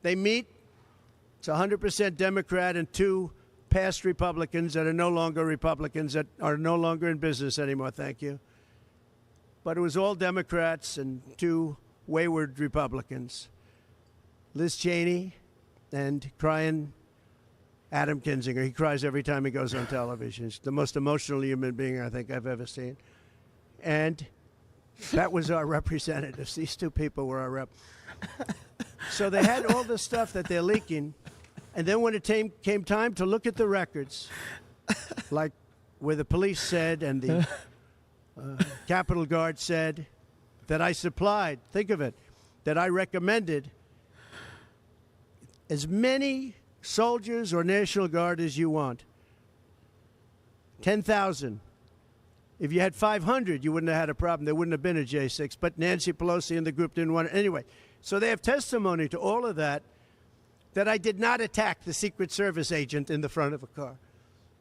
They meet, it's 100% Democrat and 2 past Republicans that are no longer Republicans, that are no longer in business anymore, thank you. But it was all Democrats and 2 wayward Republicans. Liz Cheney and crying Adam Kinzinger. He cries every time he goes on television. He's the most emotional human being I think I've ever seen. And that was our representatives. These 2 people were our rep. So they had all this stuff that they're leaking. And then when it came time to look at the records, like where the police said and the Capitol Guard said that I supplied, think of it, that I recommended as many soldiers or National Guard as you want. 10,000. If you had 500, you wouldn't have had a problem. There wouldn't have been a J6. But Nancy Pelosi and the group didn't want it. Anyway, so they have testimony to all of that I did not attack the Secret Service agent in the front of a car.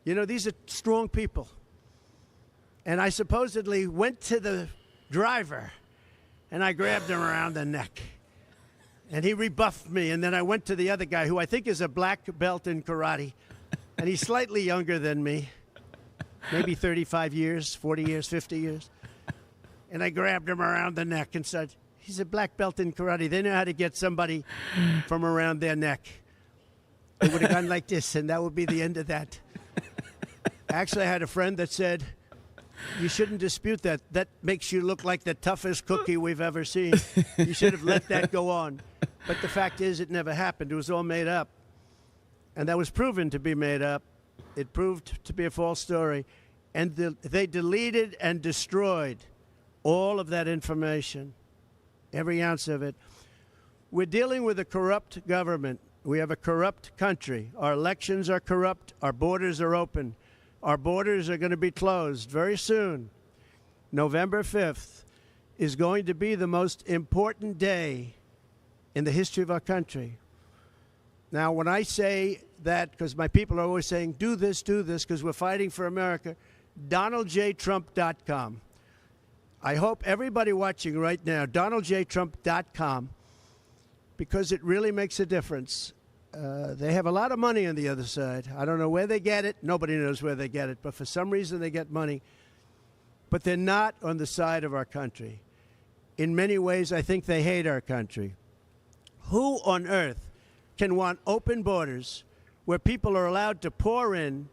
You know, these are strong people. And I supposedly went to the driver, and I grabbed him around the neck. And he rebuffed me. And then I went to the other guy, who I think is a black belt in karate. And he's slightly younger than me. Maybe 35 years, 40 years, 50 years. And I grabbed him around the neck and said, he's a black belt in karate. They know how to get somebody from around their neck. They would have gone like this, and that would be the end of that. Actually, I had a friend that said, you shouldn't dispute that. That makes you look like the toughest cookie we've ever seen. You should have let that go on. But the fact is, it never happened. It was all made up. And that was proven to be made up. It proved to be a false story. And they deleted and destroyed all of that information, every ounce of it. We're dealing with a corrupt government. We have a corrupt country. Our elections are corrupt. Our borders are open. Our borders are going to be closed very soon. November 5th is going to be the most important day in the history of our country. Now, when I say that, because my people are always saying, do this, because we're fighting for America, DonaldJTrump.com. I hope everybody watching right now, DonaldJTrump.com, because it really makes a difference. They have a lot of money on the other side. I don't know where they get it. Nobody knows where they get it. But for some reason, they get money. But they're not on the side of our country. In many ways, I think they hate our country. Who on earth can want open borders where people are allowed to pour in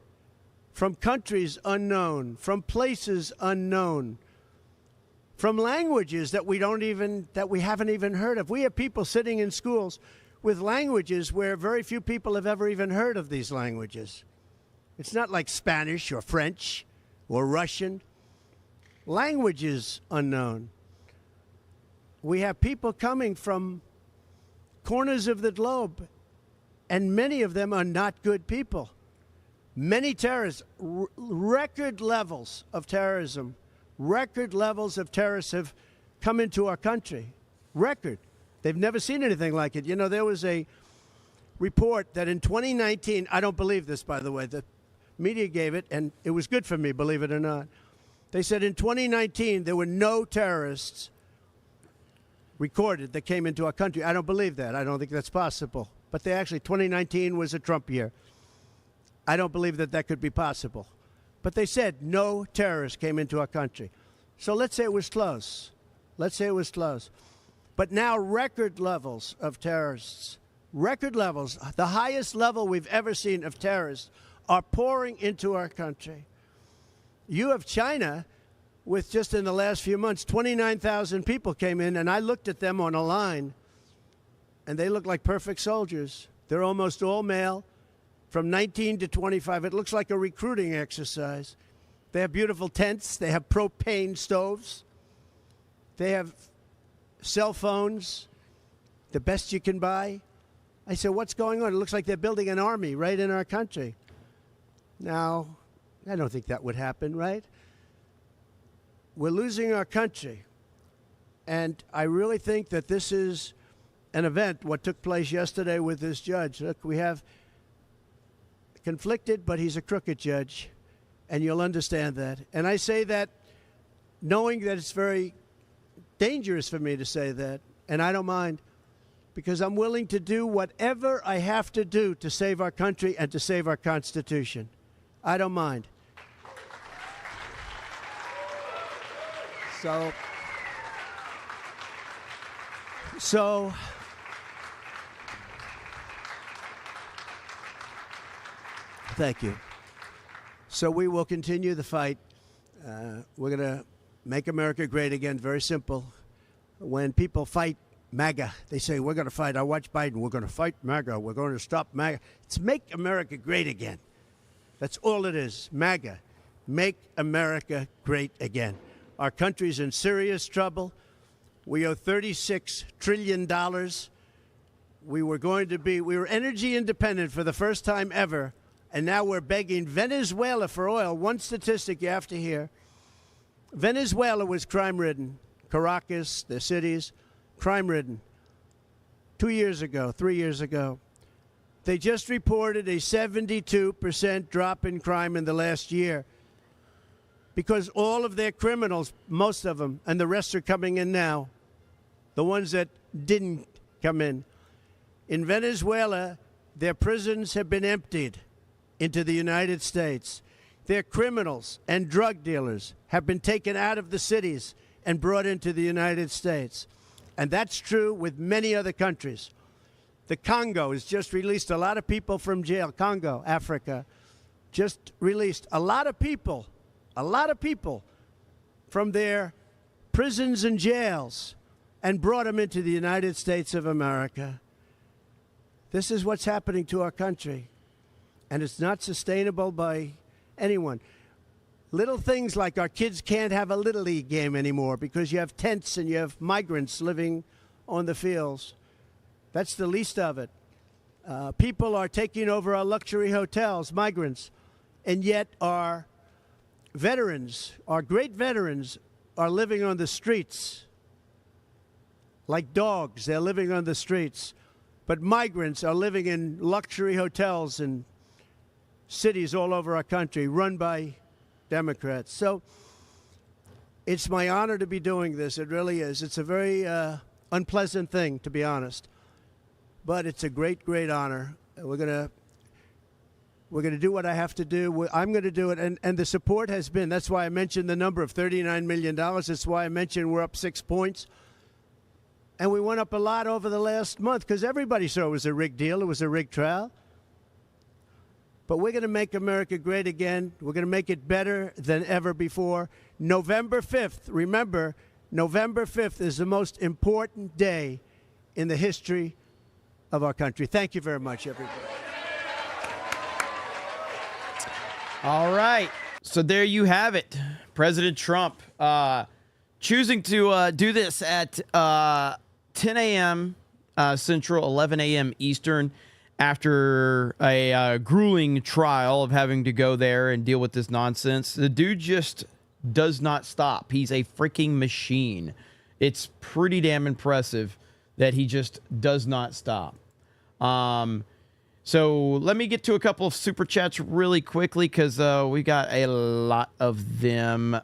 from countries unknown, from places unknown, from languages that we haven't even heard of. We have people sitting in schools with languages where very few people have ever even heard of these languages. It's not like Spanish or French or Russian. Languages unknown. We have people coming from corners of the globe, and many of them are not good people. Many terrorists, record levels of terrorism, record levels of terrorists have come into our country. Record. They've never seen anything like it. You know, there was a report that in 2019, I don't believe this, by the way, the media gave it, and it was good for me, believe it or not. They said in 2019, there were no terrorists recorded that came into our country. I don't believe that. I don't think that's possible. But 2019 was a Trump year. I don't believe that that could be possible. But they said no terrorists came into our country. So let's say it was close. Let's say it was close. But now record levels of terrorists, record levels, the highest level we've ever seen of terrorists are pouring into our country. You have China with just in the last few months, 29,000 people came in, and I looked at them on a line, and they look like perfect soldiers. They're almost all male, from 19 to 25. It looks like a recruiting exercise. They have beautiful tents. They have propane stoves. They have cell phones, the best you can buy. I said, what's going on? It looks like they're building an army right in our country. Now, I don't think that would happen, right? We're losing our country. And I really think that this is an event, what took place yesterday with this judge. Look, we have conflicted, but he's a crooked judge, and you'll understand that. And I say that knowing that it's very dangerous for me to say that, and I don't mind, because I'm willing to do whatever I have to do to save our country and to save our Constitution. I don't mind. So thank you. So we will continue the fight. We're going to make America great again. Very simple. When people fight MAGA, they say, we're going to fight. I watch Biden. We're going to fight MAGA. We're going to stop MAGA. It's make America great again. That's all it is. MAGA. Make America great again. Our country's in serious trouble. We owe $36 trillion. We were energy independent for the first time ever, and now we're begging Venezuela for oil. One statistic you have to hear. Venezuela was crime-ridden. Caracas, the cities, crime-ridden. 2 years ago, 3 years ago. They just reported a 72% drop in crime in the last year, because all of their criminals, most of them, and the rest are coming in now, the ones that didn't come in. In Venezuela, their prisons have been emptied into the United States. Their criminals and drug dealers have been taken out of the cities and brought into the United States. And that's true with many other countries. The Congo has just released a lot of people from jail. Congo, Africa, just released a lot of people from their prisons and jails and brought them into the United States of America. This is what's happening to our country, and it's not sustainable by anyone. Little things like our kids can't have a Little League game anymore because you have tents and you have migrants living on the fields. That's the least of it. People are taking over our luxury hotels, migrants, and yet our veterans, our great veterans, are living on the streets like dogs. They're living on the streets. But migrants are living in luxury hotels in cities all over our country run by Democrats. So it's my honor to be doing this. It really is. It's a very unpleasant thing, to be honest. But it's a great, great honor. We're going to do what I have to do. I'm going to do it. And the support has been, that's why I mentioned the number of $39 million. That's why I mentioned we're up 6 points. And we went up a lot over the last month because everybody saw it was a rigged deal. It was a rigged trial. But we're going to make America great again. We're going to make it better than ever before. November 5th, remember, November 5th is the most important day in the history of our country. Thank you very much, everybody. All right. So there you have it. President Trump choosing to do this at 10 a.m. Central, 11 a.m. Eastern, after a grueling trial of having to go there and deal with this nonsense. The dude just does not stop. He's a freaking machine. It's pretty damn impressive that he just does not stop. So let me get to a couple of super chats really quickly because we got a lot of them.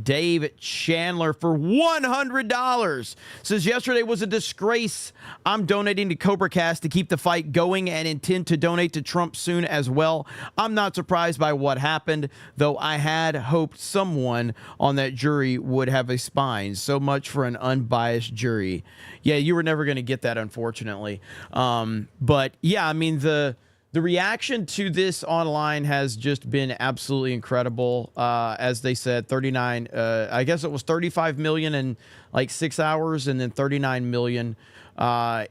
Dave Chandler for $100 says, yesterday was a disgrace. I'm donating to CobraCast to keep the fight going and intend to donate to Trump soon as well. I'm not surprised by what happened, though I had hoped someone on that jury would have a spine. So much for an unbiased jury. Yeah, you were never going to get that, unfortunately. But yeah, I mean, the reaction to this online has just been absolutely incredible. As they said, 39, I guess it was 35 million in like 6 hours, and then 39 million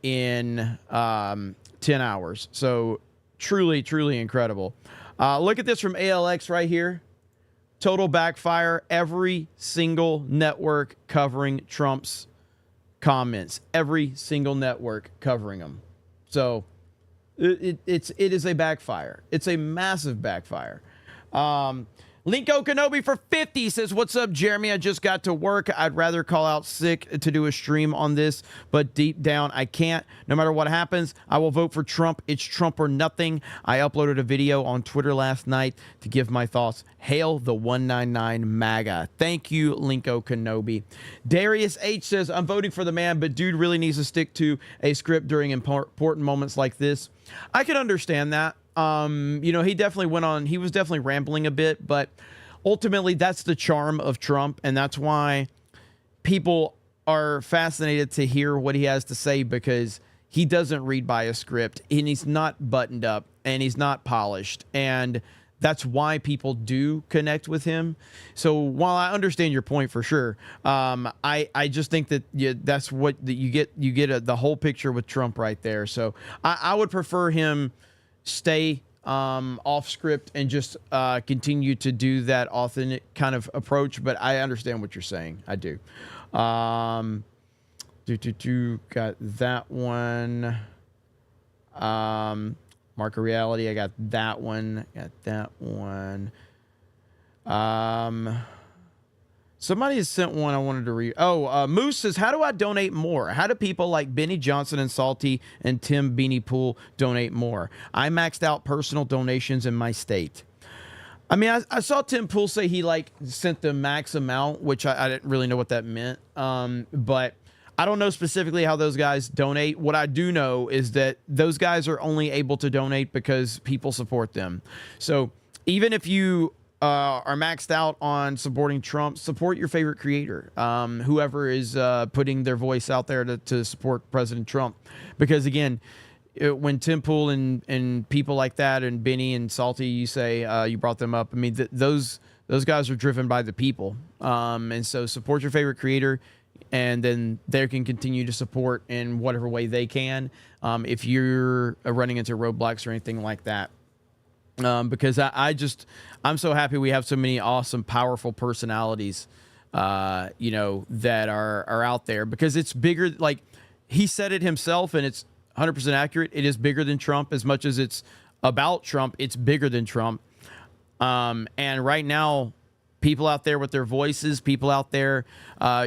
in 10 hours. So truly, truly incredible. Look at this from ALX right here. Total backfire. Every single network covering Trump's comments. Every single network covering them. So it is a backfire. It's a massive backfire. Linko Kenobi for 50 says, what's up, Jeremy? I just got to work. I'd rather call out sick to do a stream on this, but deep down, I can't. No matter what happens, I will vote for Trump. It's Trump or nothing. I uploaded a video on Twitter last night to give my thoughts. Hail the 199 MAGA. Thank you, Linko Kenobi. Darius H says, I'm voting for the man, but dude really needs to stick to a script during important moments like this. I can understand that. You know, he was definitely rambling a bit, but ultimately that's the charm of Trump. And that's why people are fascinated to hear what he has to say, because he doesn't read by a script and he's not buttoned up and he's not polished. And that's why people do connect with him. So while I understand your point for sure, I just think that that's what you get the whole picture with Trump right there. So I would prefer him stay off script and just continue to do that authentic kind of approach. But I understand what you're saying. I do. Got that one. Mark of Reality. I got that one. Got that one. Somebody has sent one I wanted to read. Moose says, how do I donate more? How do people like Benny Johnson and Salty and Tim Beanie Pool donate more? I maxed out personal donations in my state. I mean, I saw Tim Pool say he sent the max amount, which I didn't really know what that meant. But I don't know specifically how those guys donate. What I do know is that those guys are only able to donate because people support them. So even if you are maxed out on supporting Trump, support your favorite creator, whoever is putting their voice out there to support President Trump. Because again, when Tim Pool and people like that and Benny and Salty, you say you brought them up. I mean, those guys are driven by the people. And so support your favorite creator, and then they can continue to support in whatever way they can. If you're running into roadblocks or anything like that. Because I'm so happy we have so many awesome, powerful personalities, that are out there, because it's bigger. Like he said it himself, and it's 100% accurate. It is bigger than Trump. As much as it's about Trump, it's bigger than Trump. And right now, people out there with their voices, people out there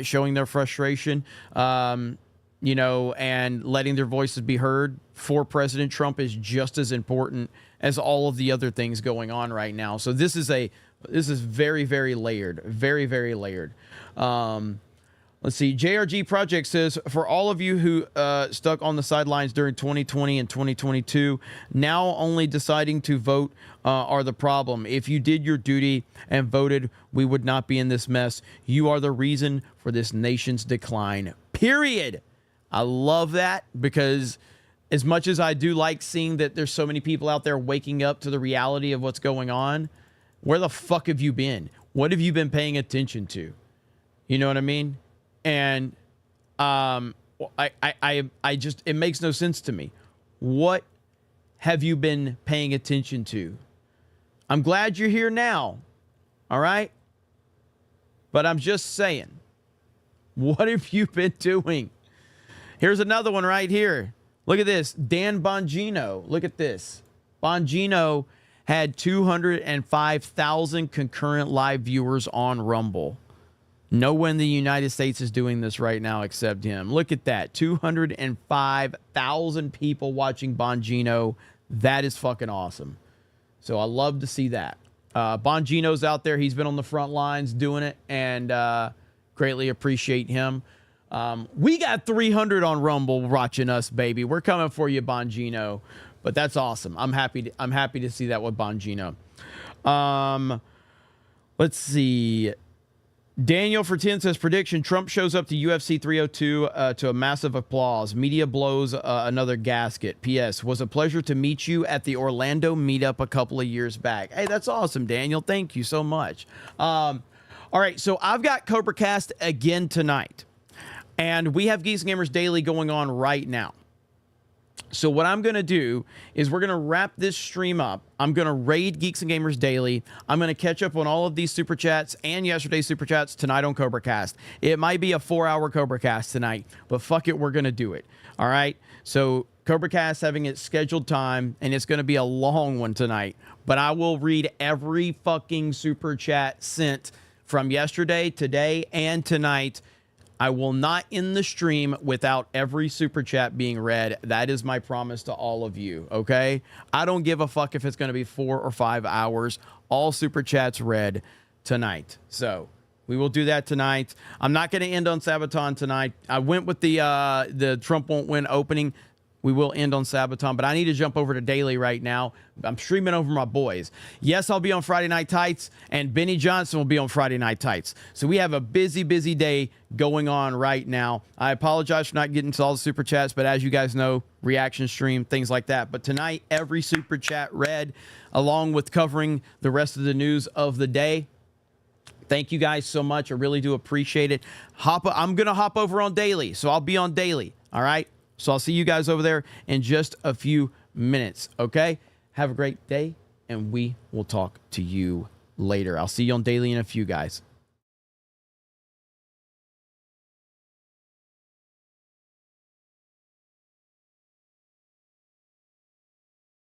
showing their frustration, and letting their voices be heard for President Trump is just as important as all of the other things going on right now. So this is very, very layered, very, very layered. Let's see. JRG Project says, for all of you who stuck on the sidelines during 2020 and 2022, now only deciding to vote are the problem. If you did your duty and voted, we would not be in this mess. You are the reason for this nation's decline. Period. I love that, because as much as I do like seeing that there's so many people out there waking up to the reality of what's going on, where the fuck have you been? What have you been paying attention to? You know what I mean? And I just, it makes no sense to me. What have you been paying attention to? I'm glad you're here now. All right. But I'm just saying, what have you been doing? Here's another one right here. Look at this. Dan Bongino. Look at this. Bongino had 205,000 concurrent live viewers on Rumble. No one in the United States is doing this right now except him. Look at that. 205,000 people watching Bongino. That is fucking awesome. So I love to see that. Bongino's out there. He's been on the front lines doing it, and greatly appreciate him. We got 300 on Rumble watching us, baby. We're coming for you, Bongino. But that's awesome. I'm happy to see that with Bongino. Let's see. Daniel for 10 says, prediction, Trump shows up to UFC 302 to a massive applause. Media blows another gasket. P.S. Was a pleasure to meet you at the Orlando meetup a couple of years back. Hey, that's awesome, Daniel. Thank you so much. All right, so I've got CobraCast again tonight. And we have Geeks and Gamers Daily going on right now. So what I'm going to do is we're going to wrap this stream up. I'm going to raid Geeks and Gamers Daily. I'm going to catch up on all of these Super Chats and yesterday's Super Chats tonight on CobraCast. It might be a 4-hour CobraCast tonight, but fuck it, we're going to do it. All right? So CobraCast having its scheduled time, and it's going to be a long one tonight. But I will read every fucking Super Chat sent from yesterday, today, and tonight. I will not end the stream without every Super Chat being read. That is my promise to all of you, okay? I don't give a fuck if it's going to be 4 or 5 hours. All Super Chats read tonight. So we will do that tonight. I'm not going to end on Sabaton tonight. I went with the Trump won't win opening. We will end on Sabaton, but I need to jump over to Daily right now. I'm streaming over my boys. Yes, I'll be on Friday Night Tights, and Benny Johnson will be on Friday Night Tights. So we have a busy, busy day going on right now. I apologize for not getting to all the Super Chats, but as you guys know, reaction stream, things like that. But tonight, every Super Chat read, along with covering the rest of the news of the day. Thank you guys so much. I really do appreciate it. I'm going to hop over on Daily, so I'll be on Daily, all right? So I'll see you guys over there in just a few minutes, okay? Have a great day, and we will talk to you later. I'll see you on Daily in a few, guys.